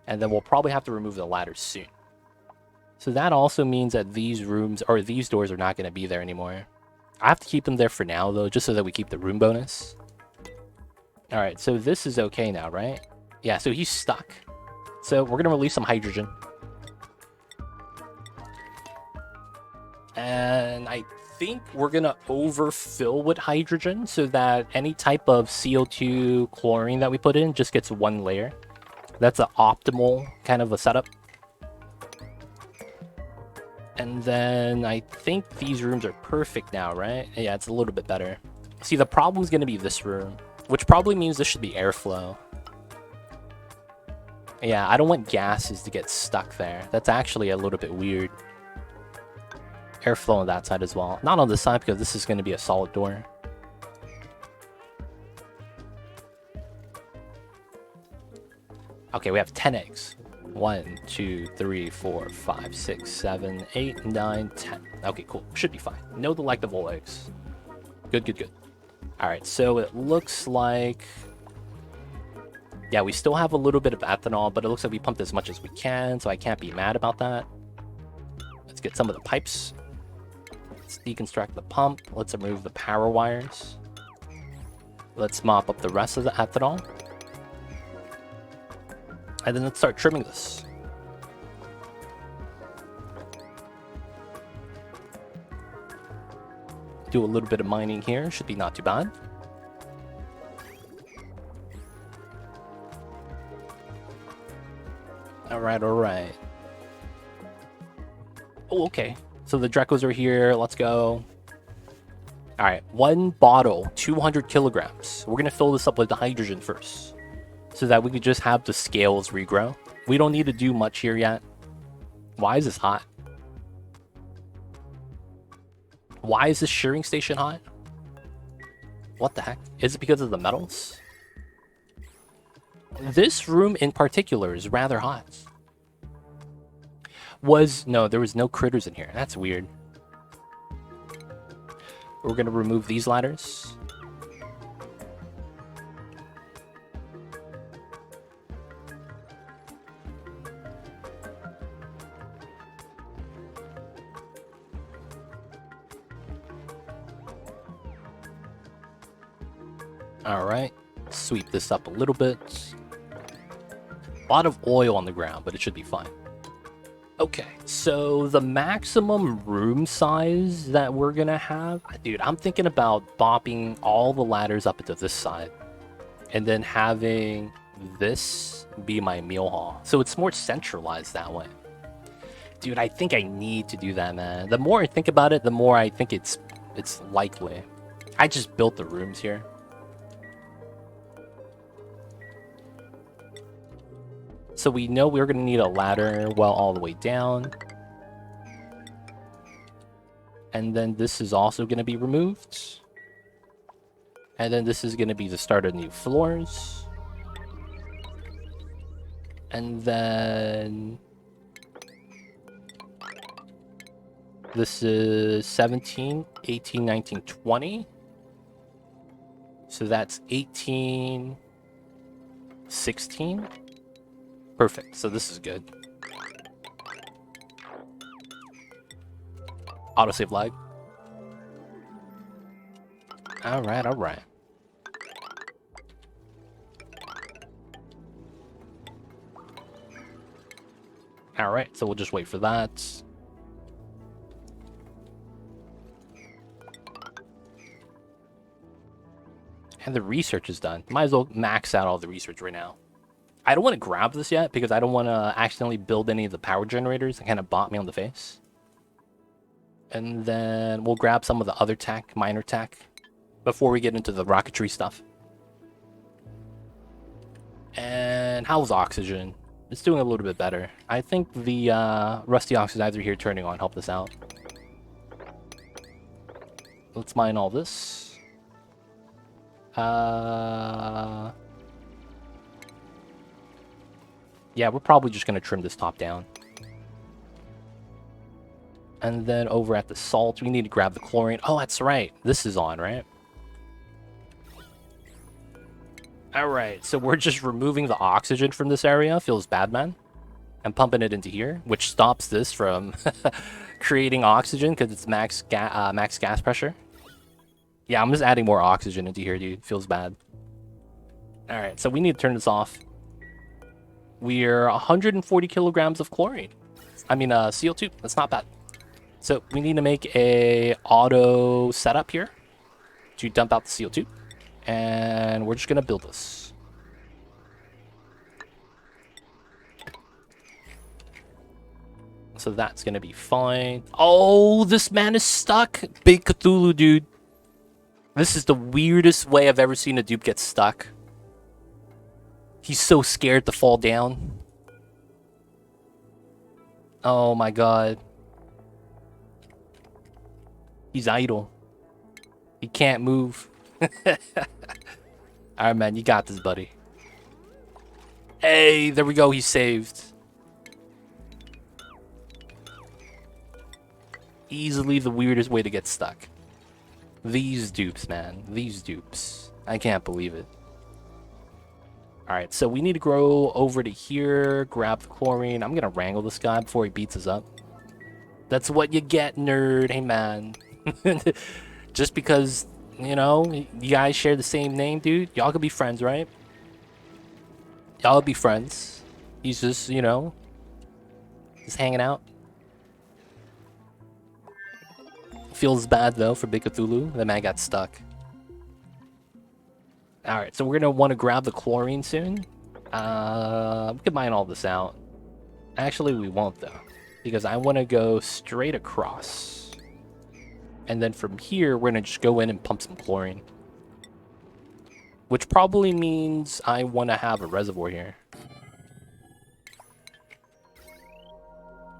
And then we'll probably have to remove the ladders soon. So that also means that these rooms, or these doors, are not going to be there anymore. I have to keep them there for now, though, just so that we keep the room bonus. Alright, so this is okay now, right? Yeah, so he's stuck. So we're going to release some hydrogen. And I think we're going to overfill with hydrogen so that any type of CO2 chlorine that we put in just gets one layer. That's an optimal kind of a setup. And then I think these rooms are perfect now, right? Yeah, it's a little bit better. See, the problem is going to be this room, which probably means this should be airflow. Yeah, I don't want gases to get stuck there. That's actually a little bit weird. Airflow on that side as well. Not on this side because this is going to be a solid door. Okay, we have 10 eggs. 1, 2, 3, 4, 5, 6, 7, 8, 9, 10. Okay, cool. Should be fine. No delectable eggs. Good, good, good. Alright, so it looks like... Yeah, we still have a little bit of ethanol, but it looks like we pumped as much as we can, so I can't be mad about that. Let's get some of the pipes. Let's deconstruct the pump. Let's remove the power wires. Let's mop up the rest of the ethanol. And then let's start trimming this. Do a little bit of mining here. Should be not too bad. Alright, alright. Oh, okay. So the Drecos are here. Let's go. Alright, 1 bottle, 200 kilograms. We're going to fill this up with the hydrogen first, so that we could just have the scales regrow. We don't need to do much here yet. Why is this hot? Why is this shearing station hot? What the heck? Is it because of the metals? This room in particular is rather hot. No, there was no critters in here. That's weird. We're gonna remove these ladders. Alright, sweep this up a little bit. A lot of oil on the ground, but it should be fine. Okay, so the maximum room size that we're gonna have... Dude, I'm thinking about bopping all the ladders up into this side. And then having this be my meal hall. So it's more centralized that way. Dude, I think I need to do that, man. The more I think about it, the more I think it's likely. I just built the rooms here. So we know we're going to need a ladder well all the way down. And then this is also going to be removed. And then this is going to be the start of new floors. And then... this is 17, 18, 19, 20. So that's 18, 16. Perfect, so this is good. Autosave lag. Alright, alright. Alright, so we'll just wait for that. And the research is done. Might as well max out all the research right now. I don't want to grab this yet because I don't want to accidentally build any of the power generators that kind of bought me on the face. And then we'll grab some of the other tech, minor tech. before we get into the rocketry stuff. And how's oxygen? It's doing a little bit better. I think the rusty oxidizer here turning on helped us out. Let's mine all this. Yeah, we're probably just going to trim this top down. And then over at the salt, we need to grab the chlorine. Oh, that's right. This is on, right? Alright, so we're just removing the oxygen from this area. Feels bad, man. And pumping it into here, which stops this from creating oxygen because it's max gas pressure. Yeah, I'm just adding more oxygen into here, dude. Feels bad. Alright, so we need to turn this off. We're 140 kilograms of chlorine. I mean, CO2. That's not bad. So we need to make a auto setup here to dump out the CO2. And we're just going to build this. So that's going to be fine. Oh, this man is stuck. Big Cthulhu, dude. This is the weirdest way I've ever seen a dupe get stuck. He's so scared to fall down. Oh my god. He's idle. He can't move. Alright, man, you got this, buddy. Hey, there we go. He's saved. Easily the weirdest way to get stuck. These dupes, man. These dupes. I can't believe it. Alright, so we need to go over to here, grab the chlorine. I'm gonna wrangle this guy before he beats us up. That's what you get, nerd. Hey, man. Just because, you know, you guys share the same name, dude. Y'all could be friends, right? Y'all be friends. He's just, you know, just hanging out. Feels bad, though, for Big Cthulhu. The man got stuck. Alright, so we're going to want to grab the chlorine soon. We can mine all this out. Actually, we won't, though. Because I want to go straight across. And then from here, we're going to just go in and pump some chlorine. Which probably means I want to have a reservoir here.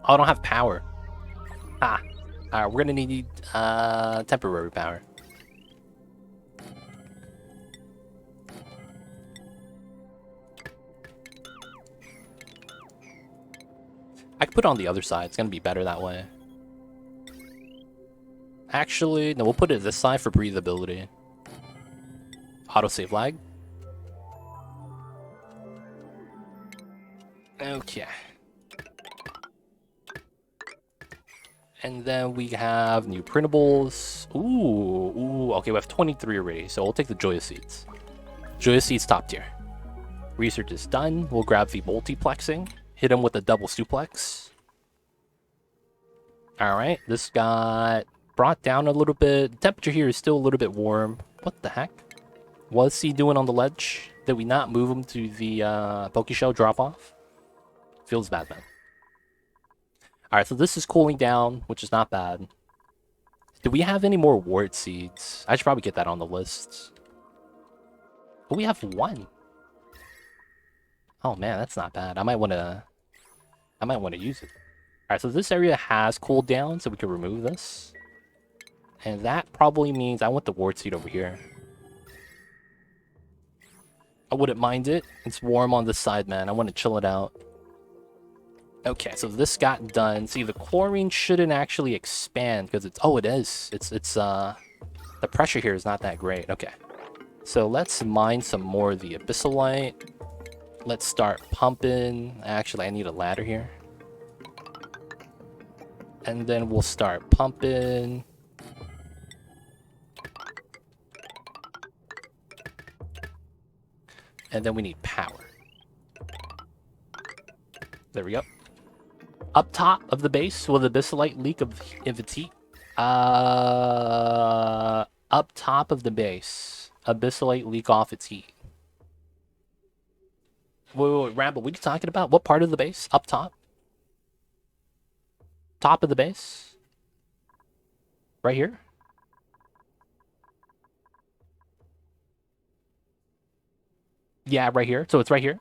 Oh, I don't have power. Ah. Alright, we're going to need temporary power. I could put it on the other side. It's going to be better that way. Actually, no, we'll put it this side for breathability. Autosave lag. Okay. And then we have new printables. Ooh, okay, we have 23 already, so we'll take the Joyous Seeds. Joyous Seeds top tier. Research is done. We'll grab the multiplexing. Hit him with a double suplex. Alright, this got brought down a little bit. The temperature here is still a little bit warm. What the heck? What's he doing on the ledge? Did we not move him to the Pokeshell drop-off? Feels bad, man. Alright, so this is cooling down, which is not bad. Do we have any more wart seeds? I should probably get that on the list. But we have one. Oh man, that's not bad. I might want to use it. Alright, so this area has cooled down, so we can remove this. And that probably means I want the wart seed over here. I wouldn't mind it. It's warm on this side, man. I want to chill it out. Okay, so this got done. See, the chlorine shouldn't actually expand because it's... Oh, it is. It's the pressure here is not that great. Okay. So let's mine some more of the abyssalite. Let's start pumping. Actually, I need a ladder here. And then we'll start pumping. And then we need power. There we go. Up top of the base, will the abyssalite leak if it's heat? Up top of the base, abyssalite leak off its heat. Wait, Rambo, what are you talking about? What part of the base? Up top? Top of the base? Right here? Yeah, right here. So it's right here.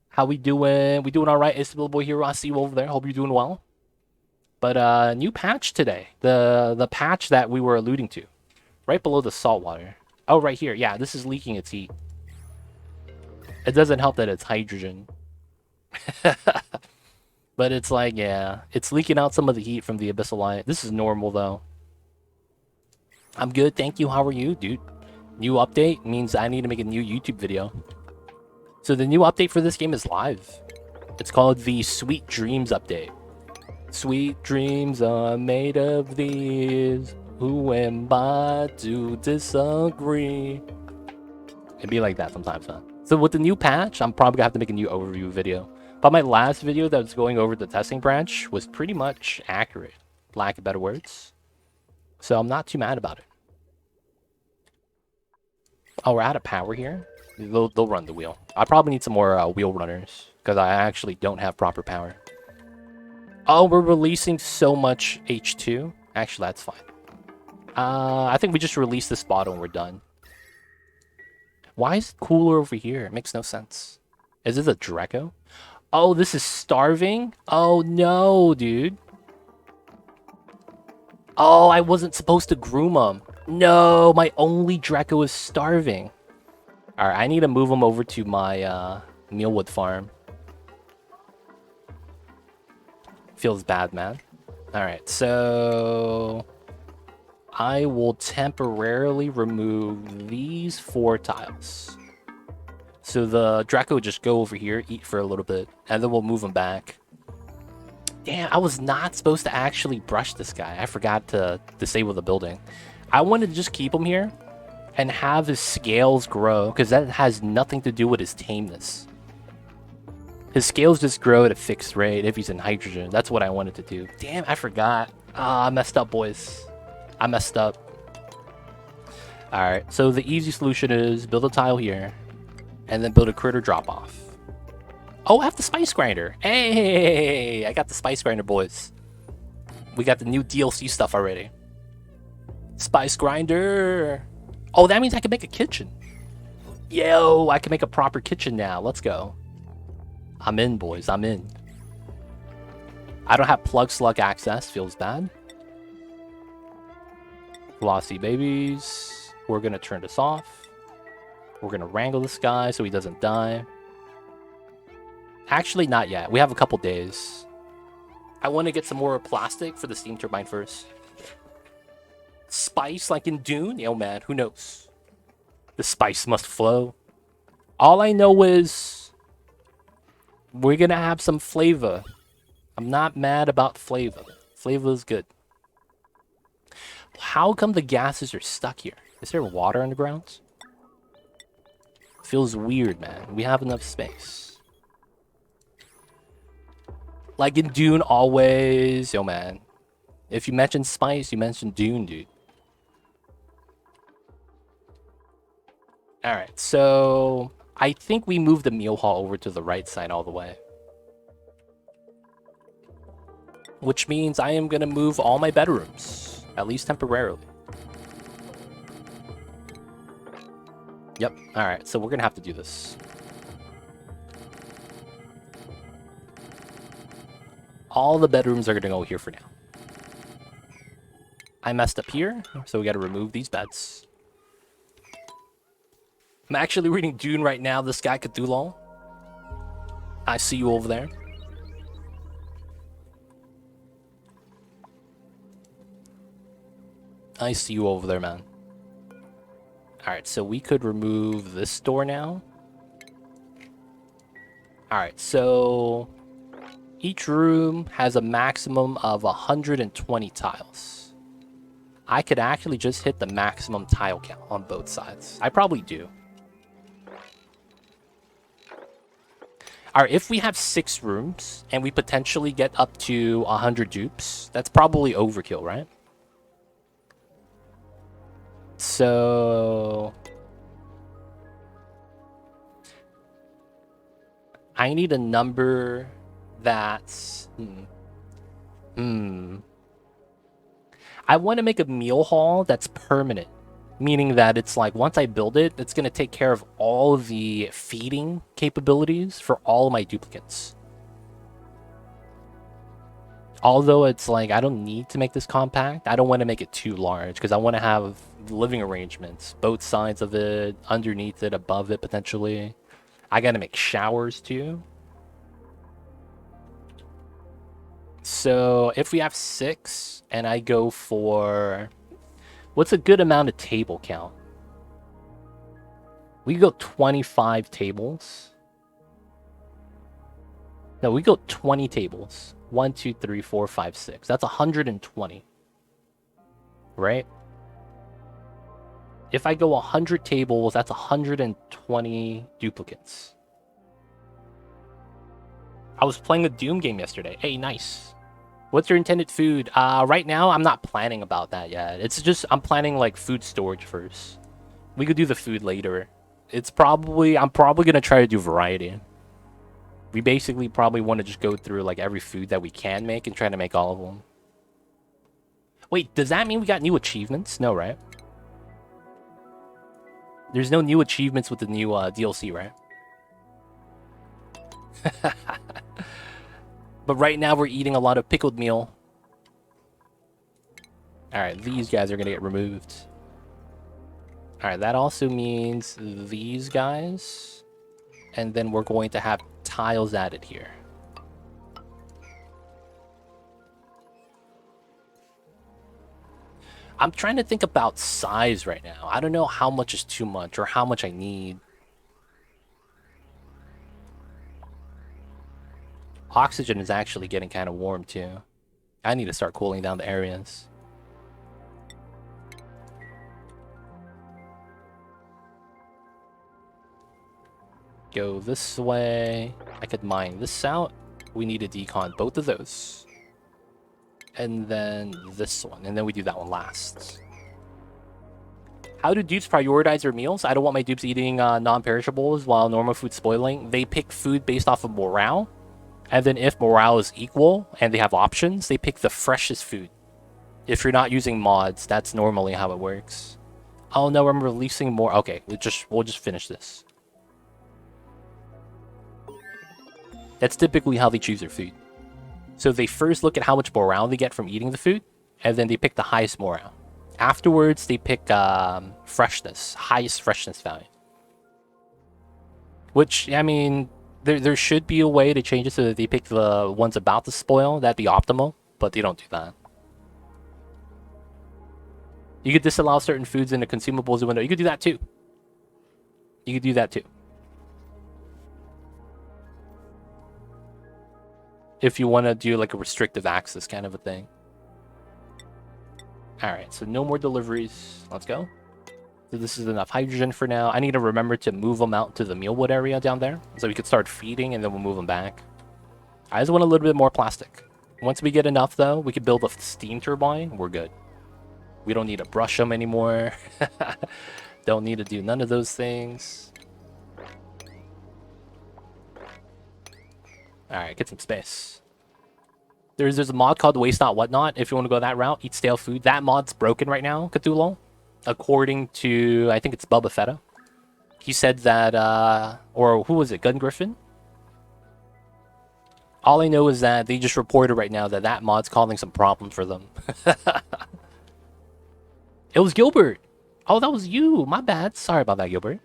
How we doing? We doing all right? It's the little boy here. I see you over there. Hope you're doing well. But new patch today. The patch that we were alluding to, right below the salt water. Oh, right here. Yeah, this is leaking its heat. It doesn't help that it's hydrogen. But it's like, yeah, it's leaking out some of the heat from the abyssal light. This is normal though. I'm good, thank you. How are you, dude? New update means I need to make a new YouTube video. So the new update for this game is live. It's called the Sweet Dreams update. Sweet dreams are made of these. Who am I to disagree? It'd be like that sometimes, huh? So with the new patch, I'm probably gonna have to make a new overview video. But my last video that was going over the testing branch was pretty much accurate, lack of better words. So I'm not too mad about it. Oh, we're out of power here. They'll run the wheel. I probably need some more wheel runners because I actually don't have proper power. Oh, we're releasing so much H2. Actually, that's fine. I think we just release this bottle and we're done. Why is it cooler over here? It makes no sense. Is this a Draco? Oh, this is starving? Oh, no, dude. Oh, I wasn't supposed to groom him. No, my only Draco is starving. Alright, I need to move him over to my mealwood farm. Feels bad, man. Alright, so I will temporarily remove these 4 tiles. So the Draco will just go over here, eat for a little bit, and then we'll move him back. Damn, I was not supposed to actually brush this guy. I forgot to disable the building. I wanted to just keep him here and have his scales grow, because that has nothing to do with his tameness. His scales just grow at a fixed rate if he's in hydrogen. That's what I wanted to do. Damn, I forgot. Ah, I messed up, boys. I messed up. Alright, so the easy solution is build a tile here, and then build a critter drop-off. Oh, I have the spice grinder. Hey, I got the spice grinder, boys. We got the new DLC stuff already. Spice grinder. Oh, that means I can make a kitchen. Yo, I can make a proper kitchen now. Let's go. I'm in, boys. I'm in. I don't have plug slug access. Feels bad. Glossy babies. We're going to turn this off. We're going to wrangle this guy so he doesn't die. Actually, not yet. We have a couple days. I want to get some more plastic for the steam turbine first. Spice like in Dune? Yo, man, who knows? The spice must flow. All I know is we're going to have some flavor. I'm not mad about flavor. Flavor is good. How come the gases are stuck here? Is there water underground? Feels weird, man. We have enough space. Like in Dune, always. Yo, man. If you mention spice, you mention Dune, dude. Alright, so I think we moved the meal hall over to the right side all the way. Which means I am going to move all my bedrooms, at least temporarily. Yep, alright, so we're going to have to do this. All the bedrooms are going to go here for now. I messed up here, so we got to remove these beds. I'm actually reading Dune right now, this guy Cthulhu. I see you over there. I see you over there, man. Alright, so we could remove this door now. Alright, so each room has a maximum of 120 tiles. I could actually just hit the maximum tile count on both sides. I probably do. Alright, if we have 6 rooms and we potentially get up to 100 dupes, that's probably overkill, right? So I need a number that's I want to make a meal hall that's permanent. Meaning that it's like, once I build it, it's going to take care of all of the feeding capabilities for all of my duplicates. Although it's like, I don't need to make this compact. I don't want to make it too large because I want to have living arrangements. Both sides of it, underneath it, above it, potentially. I got to make showers too. So if we have 6 and I go for... What's a good amount of table count? We go 25 tables. No, we go 20 tables. 1, 2, 3, 4, 5, 6. That's 120. Right? If I go 100 tables, that's 120 duplicates. I was playing a Doom game yesterday. Hey, nice. What's your intended food? Right now, I'm not planning about that yet. It's just, I'm planning like food storage first. We could do the food later. I'm probably going to try to do variety. We basically probably want to just go through like every food that we can make and try to make all of them. Wait, does that mean we got new achievements? No, right? There's no new achievements with the new DLC, right? But right now we're eating a lot of pickled meal. Alright, these guys are going to get removed. Alright, that also means these guys. And then we're going to have tiles added here. I'm trying to think about size right now. I don't know how much is too much or how much I need. Oxygen is actually getting kind of warm too. I need to start cooling down the areas. Go this way. I could mine this out. We need to decon both of those. And then this one. And then we do that one last. How do dupes prioritize their meals? I don't want my dupes eating non-perishables while normal food's spoiling. They pick food based off of morale. And then if morale is equal and they have options, they pick the freshest food. If you're not using mods, that's normally how it works. Oh no, I'm releasing more. Okay, we'll just finish this. That's typically how they choose their food. So they first look at how much morale they get from eating the food, and then they pick the highest morale. Afterwards, they pick freshness, highest freshness value. Which, I mean, there should be a way to change it so that they pick the ones about to spoil. That'd be optimal, but they don't do that. You could disallow certain foods in the consumables window. You could do that too. You could do that too. If you want to do like a restrictive access kind of a thing. Alright, so no more deliveries. Let's go. So this is enough hydrogen for now. I need to remember to move them out to the mealwood area down there. So we could start feeding and then we'll move them back. I just want a little bit more plastic. Once we get enough though, we could build a steam turbine. We're good. We don't need to brush them anymore. Don't need to do none of those things. Alright, get some space. There's a mod called Waste Not Whatnot. If you want to go that route, eat stale food. That mod's broken right now, Cthulhu. According to, I think it's Bubba Fetta. He said that, or who was it, Gun Griffin? All I know is that they just reported right now that that mod's causing some problems for them. It was Gilbert. Oh, that was you. My bad. Sorry about that, Gilbert.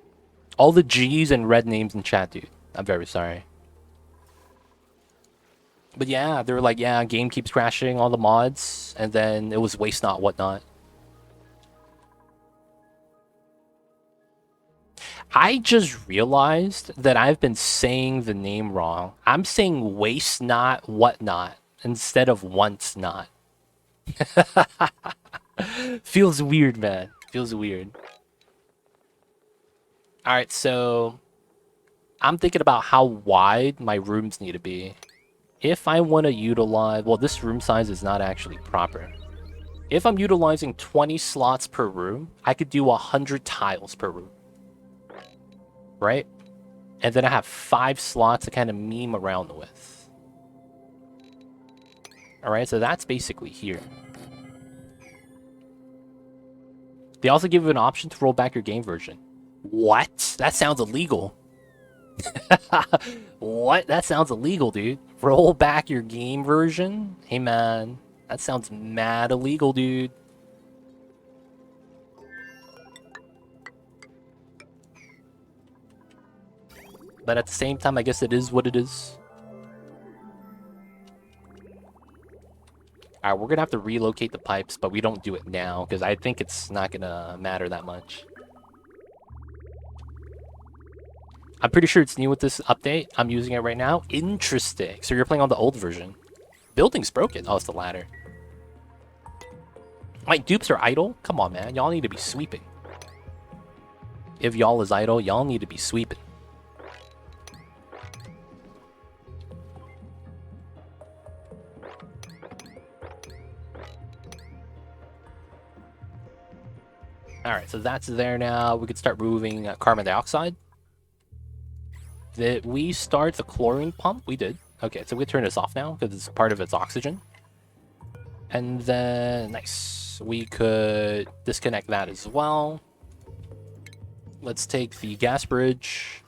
All the G's and red names in chat, dude. I'm very sorry. But yeah, they were like, yeah, game keeps crashing, all the mods. And then it was Waste Not Whatnot. I just realized that I've been saying the name wrong. I'm saying Waste Not Whatnot instead of Once Not. Feels weird, man. Feels weird. Alright, so I'm thinking about how wide my rooms need to be. If I want to utilize... Well, this room size is not actually proper. If I'm utilizing 20 slots per room, I could do 100 tiles per room. Right? And then I have 5 slots to kind of meme around with. Alright, so that's basically here. They also give you an option to roll back your game version. What? That sounds illegal. What? That sounds illegal, dude. Roll back your game version? Hey, man. That sounds mad illegal, dude. But at the same time, I guess it is what it is. Alright, we're gonna have to relocate the pipes, but we don't do it now, because I think it's not gonna matter that much. I'm pretty sure it's new with this update. I'm using it right now. Interesting. So you're playing on the old version. Building's broken. Oh, it's the ladder. My dupes are idle? Come on, man. Y'all need to be sweeping. If y'all is idle, y'all need to be sweeping. Alright, so that's there now. We could start moving carbon dioxide. Did we start the chlorine pump? We did. Okay, so we turn this off now because it's part of its oxygen. And then, nice. We could disconnect that as well. Let's take the gas bridge.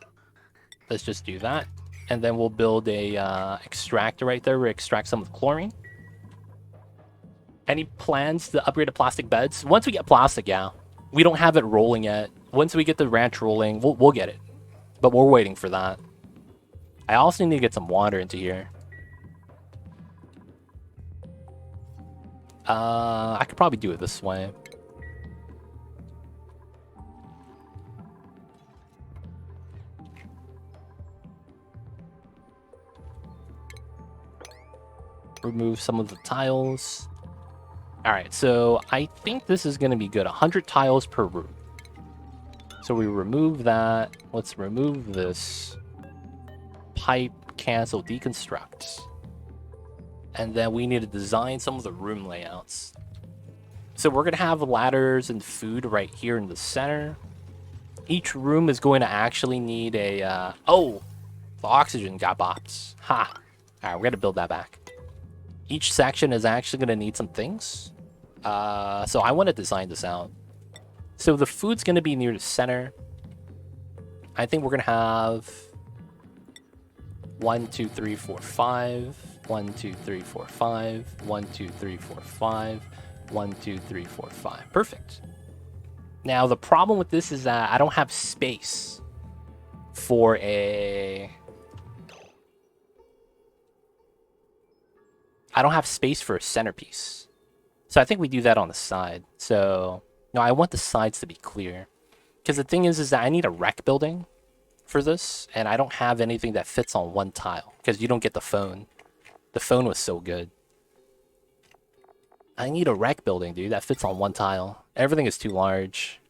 Let's just do that. And then we'll build a extractor right there. We'll extract some of the chlorine. Any plans to upgrade to plastic beds? Once we get plastic, yeah. We don't have it rolling yet. Once we get the ranch rolling, we'll get it. But we're waiting for that. I also need to get some water into here. I could probably do it this way. Remove some of the tiles. Alright, so I think this is going to be good. 100 tiles per room. So we remove that. Let's remove this. Pipe, cancel, deconstruct. And then we need to design some of the room layouts. So we're going to have ladders and food right here in the center. Each room is going to actually need a... oh! The oxygen got bopped. Ha! Alright, we're going to build that back. Each section is actually going to need some things. So I want to design this out. So the food's going to be near the center. I think we're going to have 1, 2, 3, 4, 5. 1, 2, 3, 4, 5. 1, 2, 3, 4, 5. 1, 2, 3, 4, 5. Perfect. Now, the problem with this is that I don't have space for a... I don't have space for a centerpiece. So I think we do that on the side. So, no, I want the sides to be clear. Because the thing is that I need a rec building for this. And I don't have anything that fits on one tile. Because you don't get the phone. The phone was so good. I need a rec building, dude, that fits on one tile. Everything is too large.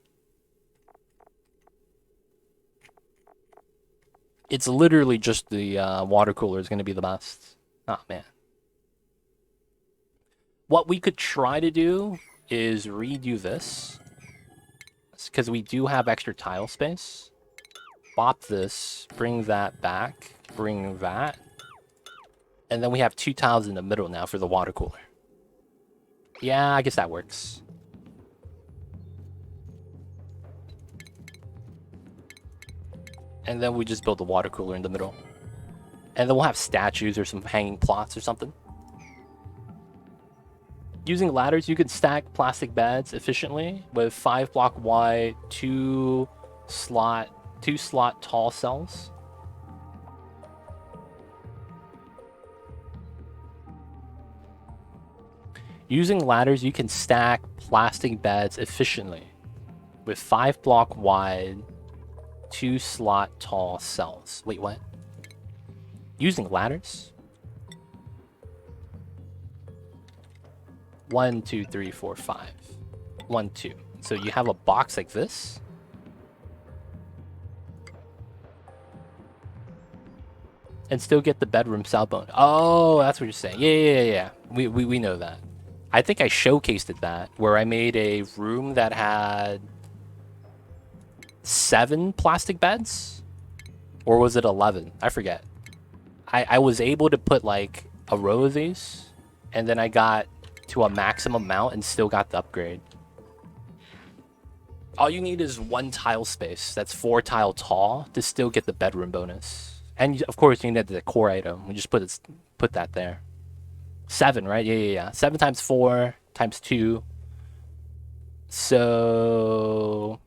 It's literally just the water cooler is going to be the best. Oh, man. What we could try to do is redo this. Because we do have extra tile space. Bop this, bring that back, bring that. And then we have 2 tiles in the middle now for the water cooler. Yeah, I guess that works. And then we just build the water cooler in the middle. And then we'll have statues or some hanging plots or something. Using ladders, you can stack plastic beds efficiently with 5 block wide, 2 slot tall cells. Using ladders, you can stack plastic beds efficiently with 5 block wide, 2 slot tall cells. Wait, what? Using ladders? 1, 2, 3, 4, 5. 1, 2. So you have a box like this. And still get the bedroom southbound. Oh, that's what you're saying. Yeah. We know that. I think I showcased it that, where I made a room that had 7 plastic beds? Or was it 11? I forget. I was able to put like a row of these, and then I got to a maximum amount and still got the upgrade. All you need is 1 tile space that's 4 tile tall to still get the bedroom bonus. And of course, you need the core item. We just put that there. 7, right? Yeah. 7 times 4 times 2. So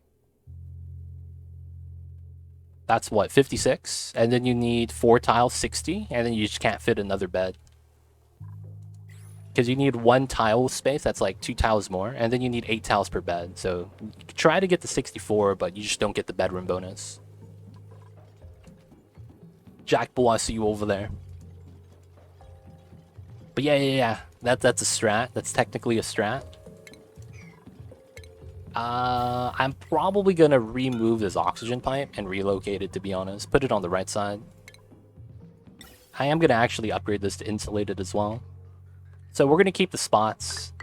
that's what, 56? And then you need 4 tiles, 60, and then you just can't fit another bed. Because you need 1 tile space, that's like 2 tiles more, and then you need 8 tiles per bed. So you try to get the 64, but you just don't get the bedroom bonus. Jack Bull, I see you over there. But yeah. That's a strat. That's technically a strat. I'm probably gonna remove this oxygen pipe and relocate it, to be honest. Put it on the right side. I am gonna actually upgrade this to insulated as well. So we're gonna keep the spots.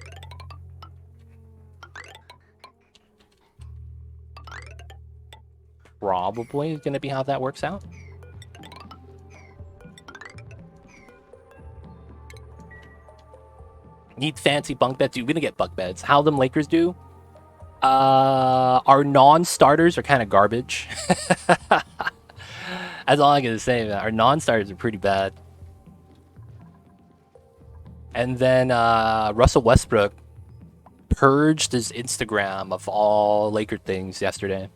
Probably gonna be how that works out. Need fancy bunk beds. You're gonna get bunk beds. How them Lakers do? Our non-starters are kind of garbage. That's all I'm gonna say, man. Our non-starters are pretty bad. And then Russell Westbrook purged his Instagram of all Laker things yesterday.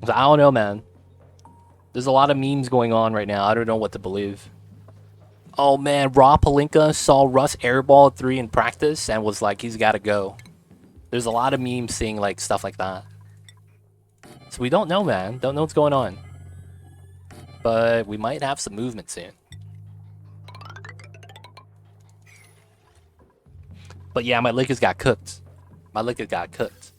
So I don't know, man. There's a lot of memes going on right now. I don't know what to believe. Oh man, Rob Pelinka saw Russ airball 3 in practice and was like, he's got to go. There's a lot of memes seeing like stuff like that. So we don't know, man. Don't know what's going on. But we might have some movement soon. But yeah, my Lakers got cooked. My Lakers got cooked.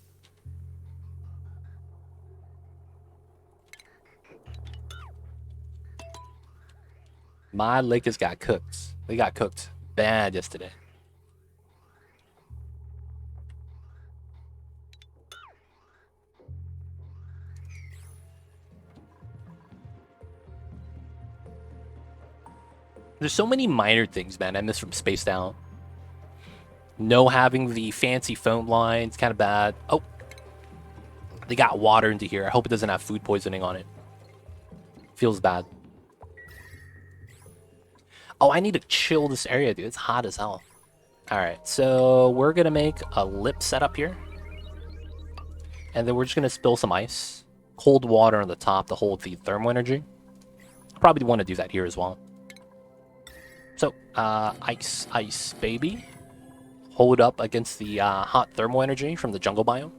My Lakers got cooked. They got cooked bad yesterday. There's so many minor things, man, I miss from Spaced Out. No having the fancy foam lines, kind of bad. Oh, they got water into here. I hope it doesn't have food poisoning on it. Feels bad. Oh, I need to chill this area, dude. It's hot as hell. Alright, so we're going to make a lip setup here. And then we're just going to spill some ice. Cold water on the top to hold the thermal energy. Probably want to do that here as well. So, ice, baby. Hold up against the hot thermal energy from the jungle biome.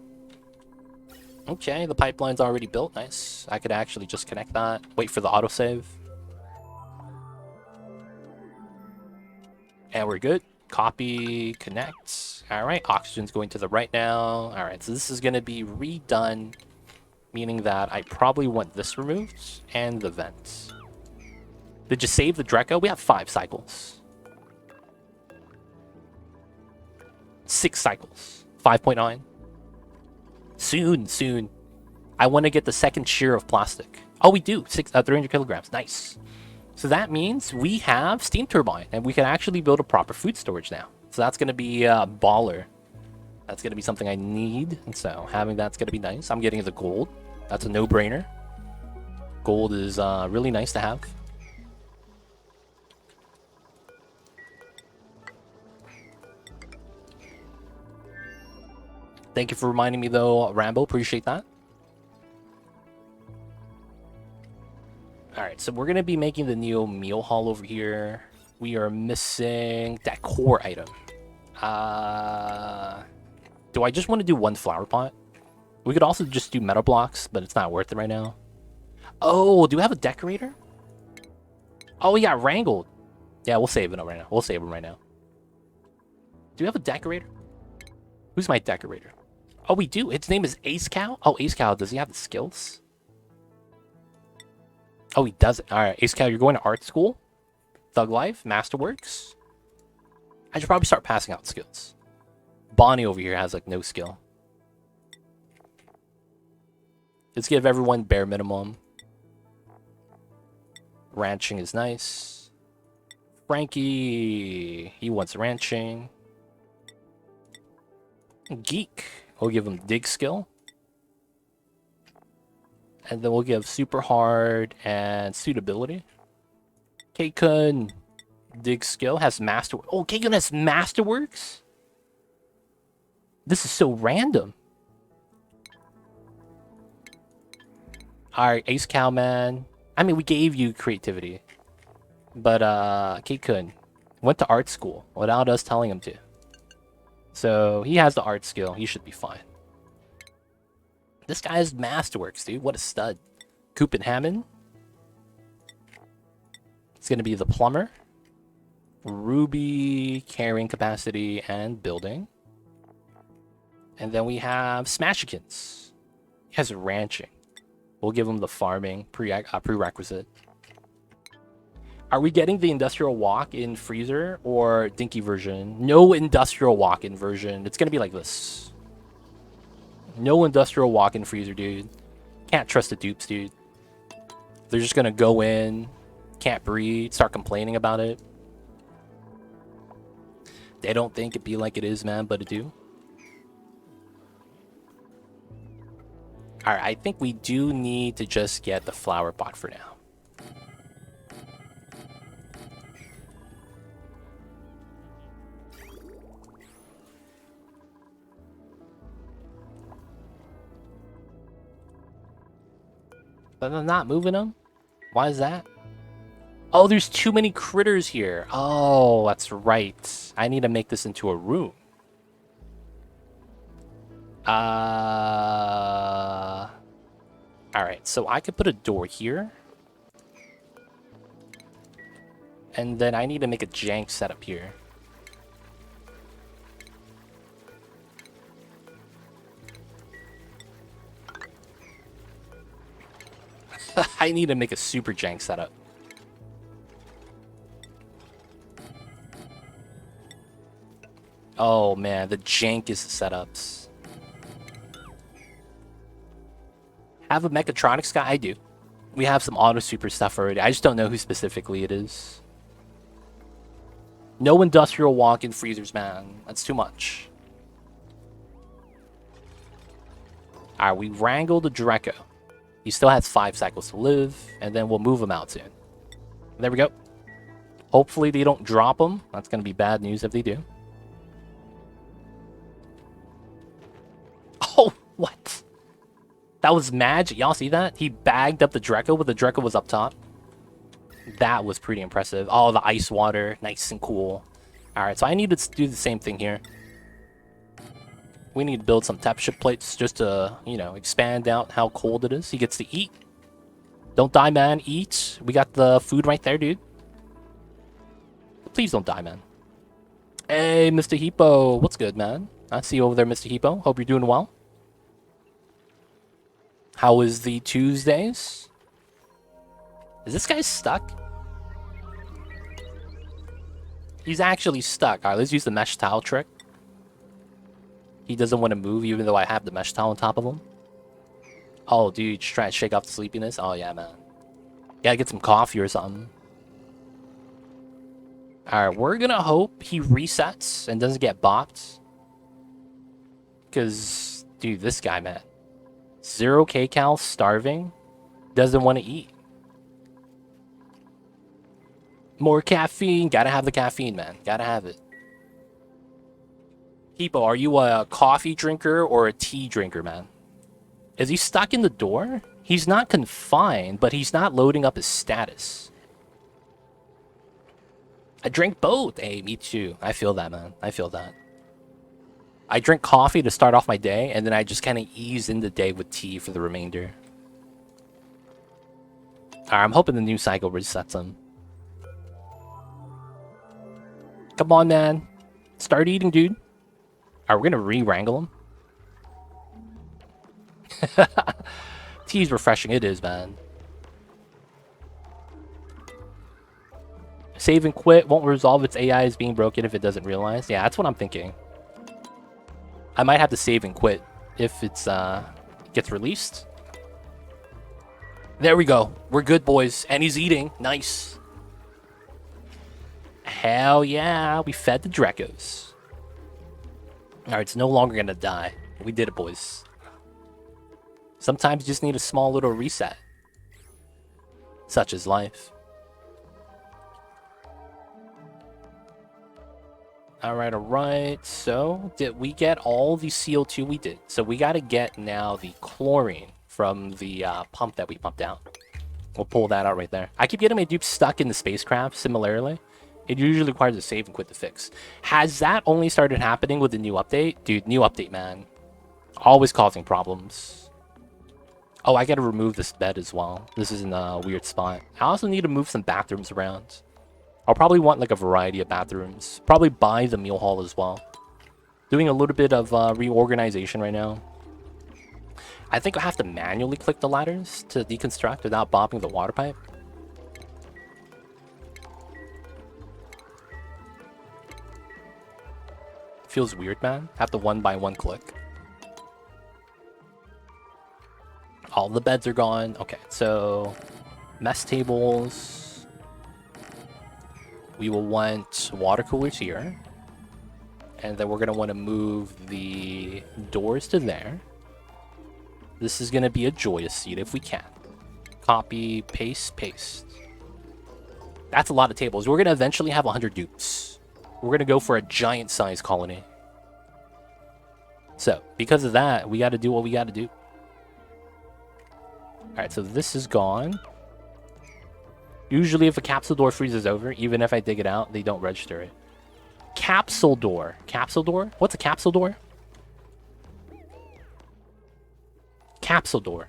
Okay, the pipeline's already built. Nice. I could actually just connect that. Wait for the autosave. And we're good. Copy, connect. Alright, oxygen's going to the right now. Alright, so this is going to be redone, meaning that I probably want this removed and the vents. Did you save the Dreco? We have 5 cycles. 6 cycles. 5.9. Soon. I want to get the second shear of plastic. Oh, we do. 300 kilograms. Nice. So that means we have steam turbine, and we can actually build a proper food storage now. So that's going to be baller. That's going to be something I need. And so having that's going to be nice. I'm getting the gold. That's a no-brainer. Gold is really nice to have. Thank you for reminding me, though, Rambo. Appreciate that. Alright, so we're going to be making the Neo Meal Hall over here. We are missing that core item. Do I just want to do 1 flower pot? We could also just do metal blocks, but it's not worth it right now. Oh, do we have a decorator? Oh, we got wrangled. Yeah, we'll save it right now. We'll save him right now. Do we have a decorator? Who's my decorator? Oh, we do. Its name is Ace Cow. Oh, Ace Cow. Does he have the skills? Oh, he doesn't. All right, Ace Cow, you're going to art school? Thug Life? Masterworks? I should probably start passing out skills. Bonnie over here has, like, no skill. Let's give everyone bare minimum. Ranching is nice. Frankie, he wants ranching. Geek, we'll give him dig skill. And then we'll give super hard and suitability. Keikun, dig skill, has master. Oh, Keikun has masterworks? This is so random. Alright, Ace Cowman. I mean, we gave you creativity. But, Keikun went to art school without us telling him to. So, he has the art skill. He should be fine. This guy has masterworks, dude. What a stud. Coop and Hammond. It's going to be the plumber. Ruby, carrying capacity, and building. And then we have Smashikins. He has ranching. We'll give him the farming prerequisite. Are we getting the industrial walk-in freezer or dinky version? No industrial walk-in version. It's going to be like this. No industrial walk-in freezer, dude. Can't trust the dupes, dude. They're just going to go in, can't breathe, start complaining about it. They don't think it be like it is, man, but it do. Alright, I think we do need to just get the flower pot for now. But I'm not moving them? Why is that? Oh, there's too many critters here. Oh, that's right. I need to make this into a room. Alright, so I could put a door here. And then I need to make a jank setup here. I need to make a super jank setup. Oh man, the jank is the setups. Have a mechatronics guy? I do. We have some auto super stuff already. I just don't know who specifically it is. No industrial walk-in freezers, man. That's too much. Alright, we wrangled the Draco. He still has 5 cycles to live, and then we'll move him out soon. There we go. Hopefully they don't drop him. That's going to be bad news if they do. Oh, what? That was magic. Y'all see that? He bagged up the Draco, but the Draco was up top. That was pretty impressive. Oh, the ice water. Nice and cool. Alright, so I need to do the same thing here. We need to build some temperature plates just to, you know, expand out how cold it is. He gets to eat. Don't die, man. Eat. We got the food right there, dude. Please don't die, man. Hey, Mr. Hippo. What's good, man? I see you over there, Mr. Hippo. Hope you're doing well. How was the Tuesdays? Is this guy stuck? He's actually stuck. Alright, let's use the mesh towel trick. He doesn't want to move even though I have the mesh towel on top of him. Oh, dude, just trying to shake off the sleepiness. Oh, yeah, man. Gotta get some coffee or something. Alright, we're gonna hope he resets and doesn't get bopped. Because, dude, this guy, man. 0 kcal, starving, doesn't want to eat. More caffeine. Gotta have the caffeine, man. Gotta have it. Hippo, are you a coffee drinker or a tea drinker, man? Is he stuck in the door? He's not confined, but he's not loading up his status. I drink both. Hey, me too. I feel that, man. I feel that. I drink coffee to start off my day, and then I just kind of ease in the day with tea for the remainder. Alright, I'm hoping the new cycle resets him. Come on, man. Start eating, dude. Alright, we're gonna re-wrangle him. Tea's refreshing. It is, man. Save and quit won't resolve its AI as being broken if it doesn't realize. Yeah, that's what I'm thinking. I might have to save and quit if it's gets released. There we go. We're good, boys. And he's eating. Nice. Hell yeah. We fed the Dracos. Alright, it's no longer gonna die. We did it, boys. Sometimes you just need a small little reset. Such is life. Alright. So, did we get all the CO2? We did. So we gotta get now the chlorine from the pump that we pumped out. We'll pull that out right there. I keep getting my dupes stuck in the spacecraft, similarly. It usually requires a save and quit to fix. Has that only started happening with the new update? Dude, new update, man. Always causing problems. Oh, I gotta remove this bed as well. This is in a weird spot. I also need to move some bathrooms around. I'll probably want like a variety of bathrooms. Probably buy the meal hall as well. Doing a little bit of reorganization right now. I think I have to manually click the ladders to deconstruct without bopping the water pipe. Feels weird, man. Have to one by one click. All the beds are gone. Okay, so mess tables. We will want water coolers here. And then we're going to want to move the doors to there. This is going to be a joyous seat if we can. Copy, paste, paste. That's a lot of tables. We're going to eventually have 100 dupes. We're going to go for a giant size colony. So, because of that, we got to do what we got to do. Alright, so this is gone. Usually if a capsule door freezes over, even if I dig it out, they don't register it. Capsule door. Capsule door? What's a capsule door? Capsule door.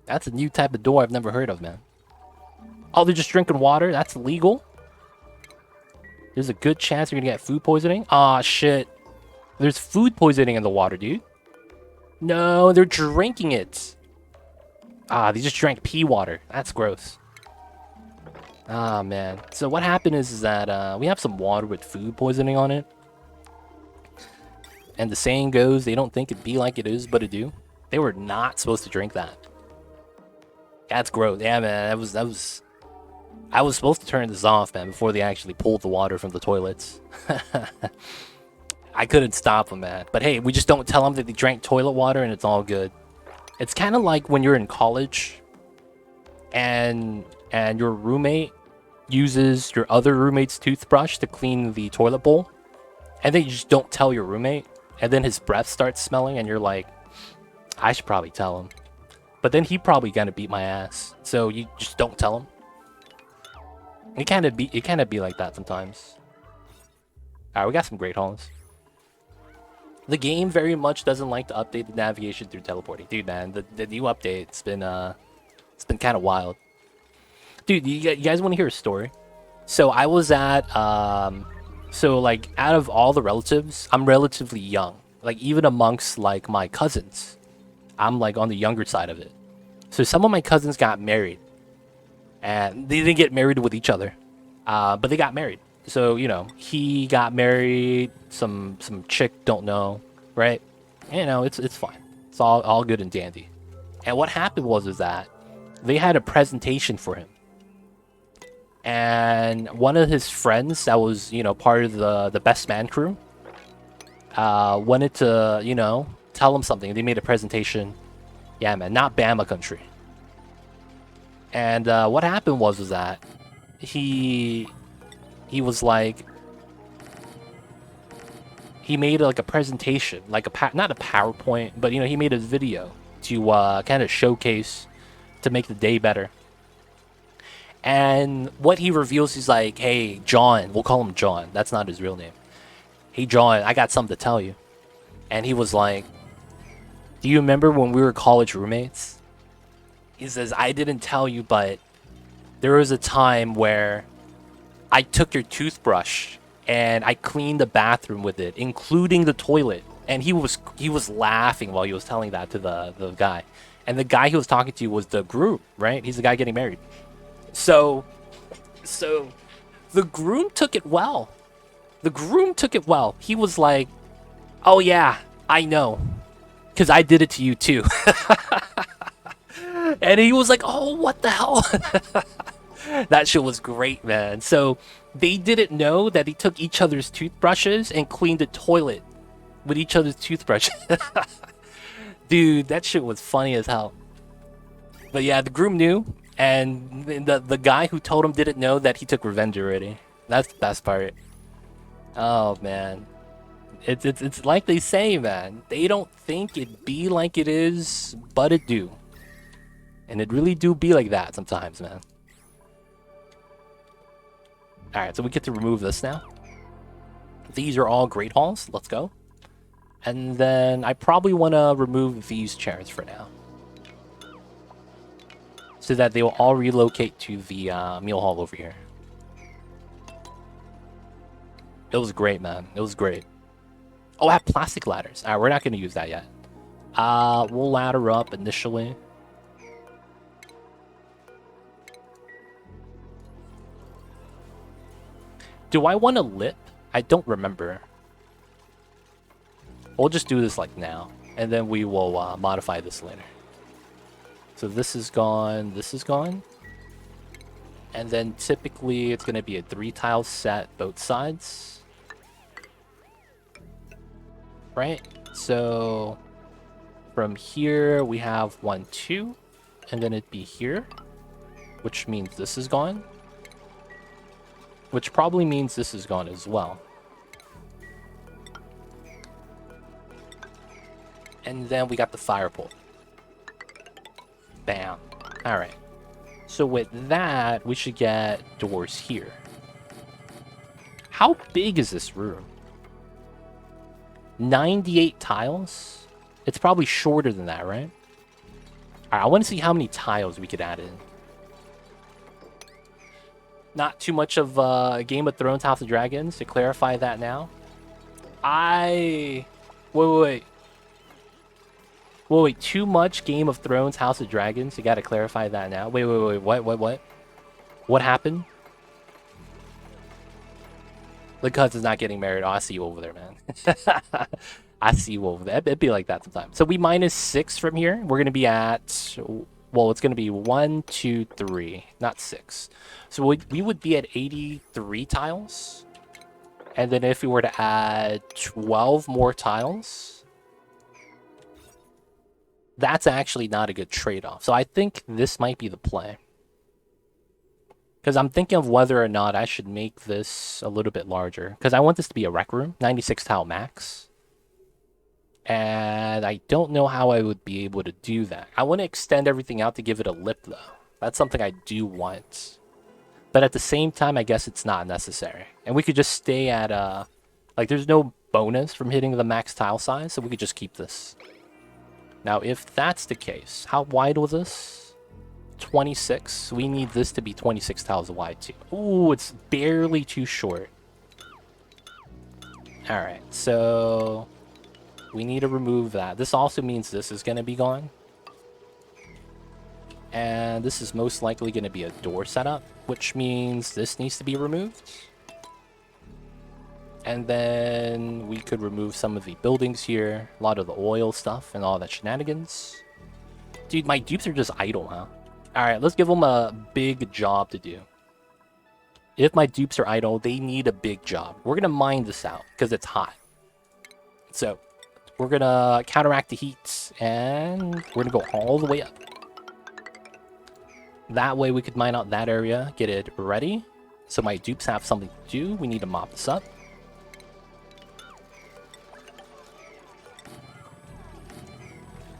That's a new type of door I've never heard of, man. Oh, they're just drinking water? That's illegal? There's a good chance you're gonna get food poisoning? Aw, shit. There's food poisoning in the water, dude. No, they're drinking it. Ah, they just drank pea water. That's gross. Ah, man. So what happened is that we have some water with food poisoning on it. And the saying goes, they don't think it be like it is, but it do. They were not supposed to drink that. That's gross. Yeah, man, I was supposed to turn this off, man, before they actually pulled the water from the toilets. I couldn't stop them, man. But hey, we just don't tell them that they drank toilet water and it's all good. It's kind of like when you're in college and your roommate uses your other roommate's toothbrush to clean the toilet bowl. And then you just don't tell your roommate. And then his breath starts smelling and you're like, I should probably tell him. But then he probably gonna beat my ass. So you just don't tell him. It kind of be like that sometimes. Alright, we got some great hauls. The game very much doesn't like to update the navigation through teleporting. Dude, man, the new update, it's been kind of wild. Dude, you guys want to hear a story? So I was at, so like out of all the relatives, I'm relatively young. Like even amongst like my cousins, I'm like on the younger side of it. So some of my cousins got married. And they didn't get married with each other, but they got married. So, you know, he got married, some chick don't know, right? You know, it's fine. It's all good and dandy. And what happened was that they had a presentation for him. And one of his friends that was, you know, part of the best man crew, wanted to, you know, tell him something. They made a presentation. Yeah, man, not Bama country. And what happened was that he was like, he made like a presentation, like not a PowerPoint, but you know, he made a video to kind of showcase, to make the day better. And what he reveals is like, hey, John, we'll call him John. That's not his real name. Hey, John, I got something to tell you. And he was like, do you remember when we were college roommates? He says, I didn't tell you, but there was a time where I took your toothbrush and I cleaned the bathroom with it, including the toilet. And he was laughing while he was telling that to the guy. And the guy he was talking to was the groom, right? He's the guy getting married. So the groom took it well. The groom took it well. He was like, oh yeah, I know. Because I did it to you too. And he was like, oh, what the hell? That shit was great, man. So they didn't know that they took each other's toothbrushes and cleaned the toilet with each other's toothbrushes. Dude, that shit was funny as hell. But yeah, the groom knew, and the guy who told him didn't know that he took revenge already. That's the best part. Oh man, it's like they say, man. They don't think it be like it is, but it do, and it really do be like that sometimes, man. All right, so we get to remove this now. These are all great halls. Let's go. And then I probably want to remove these chairs for now, so that they will all relocate to the meal hall over here. It was great, man. It was great. Oh, I have plastic ladders. All right, we're not going to use that yet. We'll ladder up initially. Do I want a lip? I don't remember. We'll just do this like now, and then we will modify this later. So this is gone, this is gone. And then typically it's going to be a 3-tile set both sides. Right? So from here we have 1, 2, and then it'd be here, which means this is gone. Which probably means this is gone as well. And then we got the fire pole. Bam. Alright. So with that, we should get doors here. How big is this room? 98 tiles? It's probably shorter than that, right? Alright, I want to see how many tiles we could add in. Not too much of Game of Thrones House of Dragons, to clarify that now. Wait, too much Game of Thrones House of Dragons? You gotta clarify that now. Wait, what? What happened? The cousin's not getting married. Oh, I see you over there, man. I see you over there. It'd be like that sometimes. So we -6 from here. We're gonna be at... Well, it's gonna be 1, 2, 3, not 6. So we would be at 83 tiles. And then if we were to add 12 more tiles, that's actually not a good trade-off. So I think this might be the play. Because I'm thinking of whether or not I should make this a little bit larger. Because I want this to be a rec room, 96 tile max. And I don't know how I would be able to do that. I want to extend everything out to give it a lip, though. That's something I do want. But at the same time, I guess it's not necessary. And we could just stay at, like, there's no bonus from hitting the max tile size, so we could just keep this. Now, if that's the case, how wide was this? 26. We need this to be 26 tiles wide, too. Ooh, it's barely too short. Alright, so... we need to remove that. This also means this is going to be gone. And this is most likely going to be a door setup, which means this needs to be removed. And then we could remove some of the buildings here, a lot of the oil stuff and all that shenanigans. Dude, my dupes are just idle, huh? Alright, let's give them a big job to do. If my dupes are idle, they need a big job. We're going to mine this out because it's hot. So, we're going to counteract the heat and we're going to go all the way up. That way we could mine out that area, get it ready. So my dupes have something to do. We need to mop this up.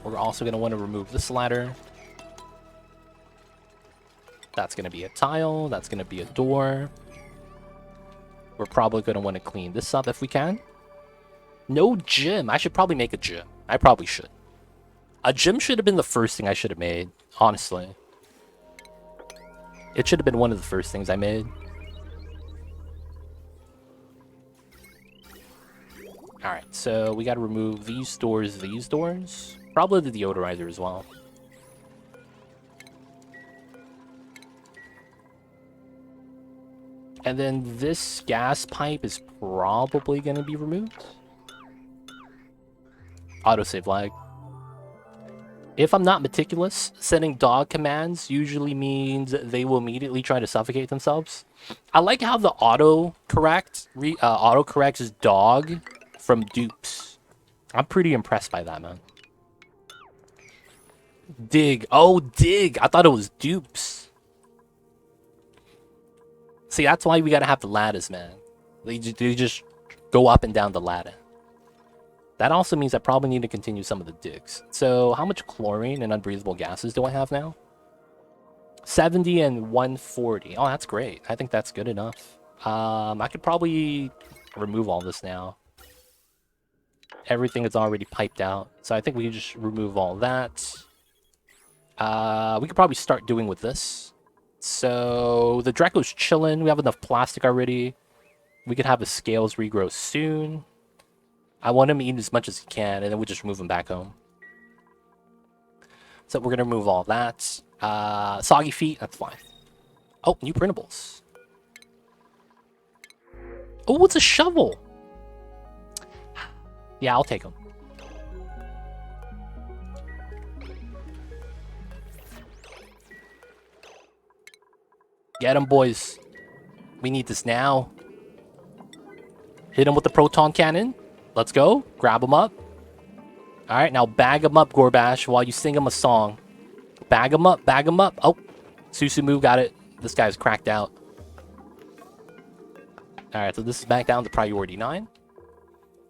We're also going to want to remove this ladder. That's going to be a tile. That's going to be a door. We're probably going to want to clean this up if we can. No gym. I should probably make a gym. I probably should. A gym should have been the first thing I should have made, honestly. It should have been one of the first things I made. Alright, so we got to remove these doors. Probably the deodorizer as well. And then this gas pipe is probably going to be removed. Autosave lag. If I'm not meticulous, setting dog commands usually means they will immediately try to suffocate themselves. I like how the auto corrects dog from Dupes. I'm pretty impressed by that, man. Dig. Oh, dig. I thought it was Dupes. See, that's why we gotta have the ladders, man. They just go up and down the ladder. That also means I probably need to continue some of the digs. So how much chlorine and unbreathable gases do I have now? 70 and 140. Oh, that's great. I think that's good enough. I could probably remove all this now. Everything is already piped out. So I think we can just remove all that. We could probably start doing with this. So the Draco's chilling. We have enough plastic already. We could have the scales regrow soon. I want him to eat as much as he can, and then we just move him back home. So we're gonna remove all that. Soggy feet, that's fine. Oh, new printables. Oh, what's a shovel? Yeah, I'll take them. Get them, boys. We need this now. Hit him with the proton cannon. Let's go. Grab him up. All right, now bag him up, Gorbash, while you sing him a song. Bag him up, bag him up. Oh, Susumu got it. This guy's cracked out. All right, so this is back down to priority 9.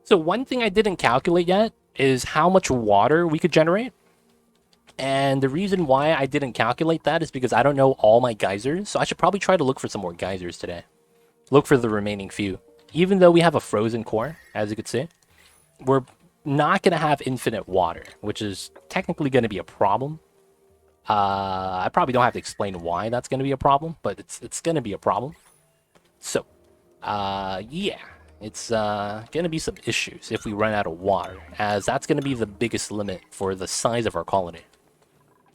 So one thing I didn't calculate yet is how much water we could generate. And the reason why I didn't calculate that is because I don't know all my geysers. So I should probably try to look for some more geysers today. Look for the remaining few. Even though we have a frozen core, as you could see, we're not going to have infinite water, which is technically going to be a problem. I probably don't have to explain why that's going to be a problem, but it's going to be a problem. So, yeah, it's going to be some issues if we run out of water, as that's going to be the biggest limit for the size of our colony.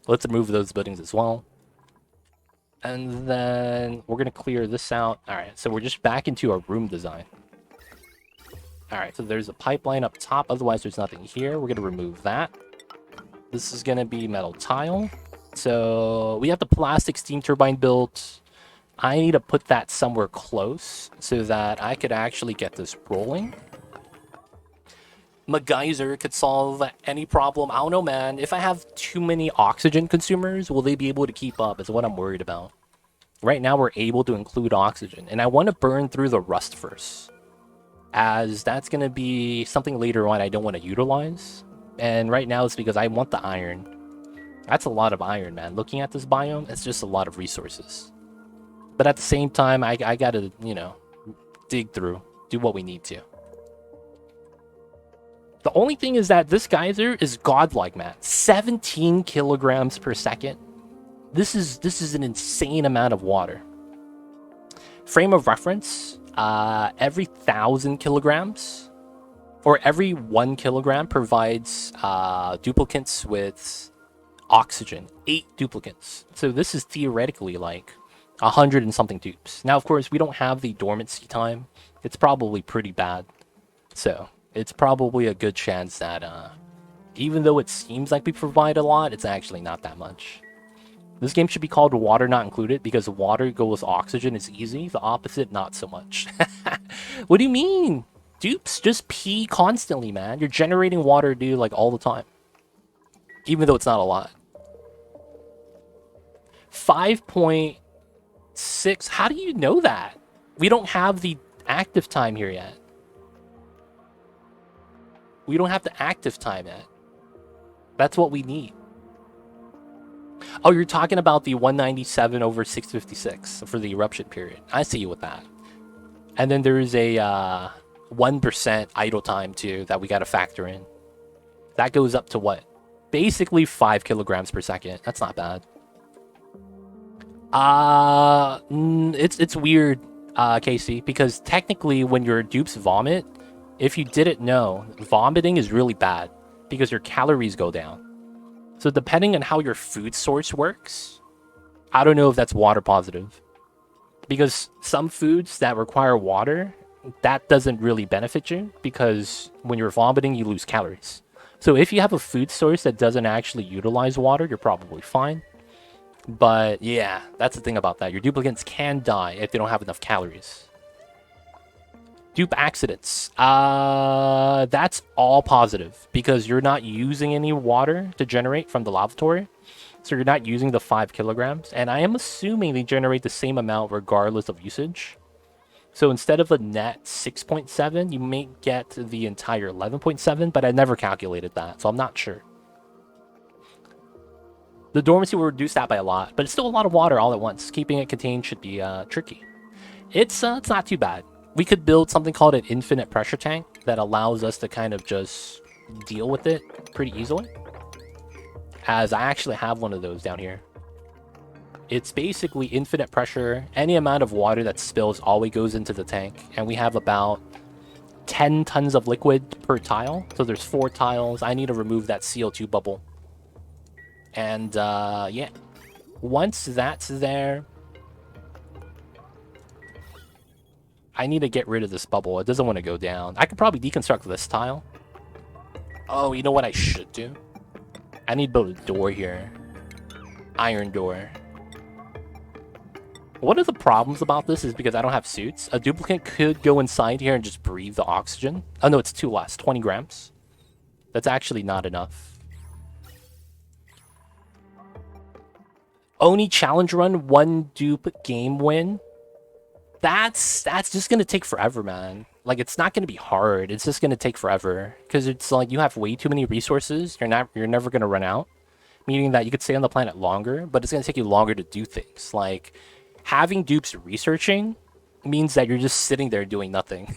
Let's remove those buildings as well. And then we're going to clear this out. All right, so we're just back into our room design. All right, so there's a pipeline up top. Otherwise, there's nothing here. We're going to remove that. This is going to be metal tile. So we have the plastic steam turbine built. I need to put that somewhere close so that I could actually get this rolling. MacGyver could solve any problem. I don't know, man. If I have too many oxygen consumers, will they be able to keep up is what I'm worried about. Right now, we're able to include oxygen. And I want to burn through the rust first, as that's going to be something later on I don't want to utilize. And right now, it's because I want the iron. That's a lot of iron, man. Looking at this biome, it's just a lot of resources. But at the same time, I got to, you know, dig through, do what we need to. The only thing is that this geyser is godlike, man. 17 kilograms per second. This is an insane amount of water. Frame of reference, every 1,000 kilograms, or every 1 kilogram provides duplicates with oxygen. 8 duplicates. So this is theoretically like 100 and something dupes. Now, of course, we don't have the dormancy time. It's probably pretty bad. So it's probably a good chance that even though it seems like we provide a lot, it's actually not that much. This game should be called Water Not Included, because water goes oxygen is easy. The opposite, not so much. What do you mean? Dupes, just pee constantly, man. You're generating water, dude, like all the time. Even though it's not a lot. 5.6. How do you know that? We don't have the active time here yet. We don't have the active time yet. That's what we need. Oh, you're talking about the 197 over 656 for the eruption period. I see you with that. And then there's a 1% idle time too that we got to factor in. That goes up to what? Basically 5 kilograms per second. That's not bad. It's weird, Casey, because technically when your dupes vomit, if you didn't know, vomiting is really bad because your calories go down. So depending on how your food source works, I don't know if that's water positive. Because some foods that require water, that doesn't really benefit you, because when you're vomiting, you lose calories. So if you have a food source that doesn't actually utilize water, you're probably fine. But yeah, that's the thing about that. Your duplicates can die if they don't have enough calories. Dupe accidents. That's all positive because you're not using any water to generate from the lavatory. So you're not using the 5 kilograms. And I am assuming they generate the same amount regardless of usage. So instead of a net 6.7, you may get the entire 11.7, but I never calculated that, so I'm not sure. The dormancy will reduce that by a lot, but it's still a lot of water all at once. Keeping it contained should be tricky. It's not too bad. We could build something called an infinite pressure tank that allows us to kind of just deal with it pretty easily. As I actually have one of those down here. It's basically infinite pressure. Any amount of water that spills always goes into the tank. And we have about 10 tons of liquid per tile. So there's 4 tiles. I need to remove that CO2 bubble. And yeah. Once that's there, I need to get rid of this bubble. It doesn't want to go down. I could probably deconstruct this tile. Oh, you know what I should do? I need to build a door here. Iron door. One of the problems about this is because I don't have suits. A duplicate could go inside here and just breathe the oxygen. Oh no, it's too less. 20 grams. That's actually not enough. Oni challenge run, 1 dupe game win. That's just gonna take forever, man. Like, it's not gonna be hard. It's just gonna take forever because it's like you have way too many resources. You're never gonna run out. Meaning that you could stay on the planet longer, but it's gonna take you longer to do things. Like, having dupes researching means that you're just sitting there doing nothing.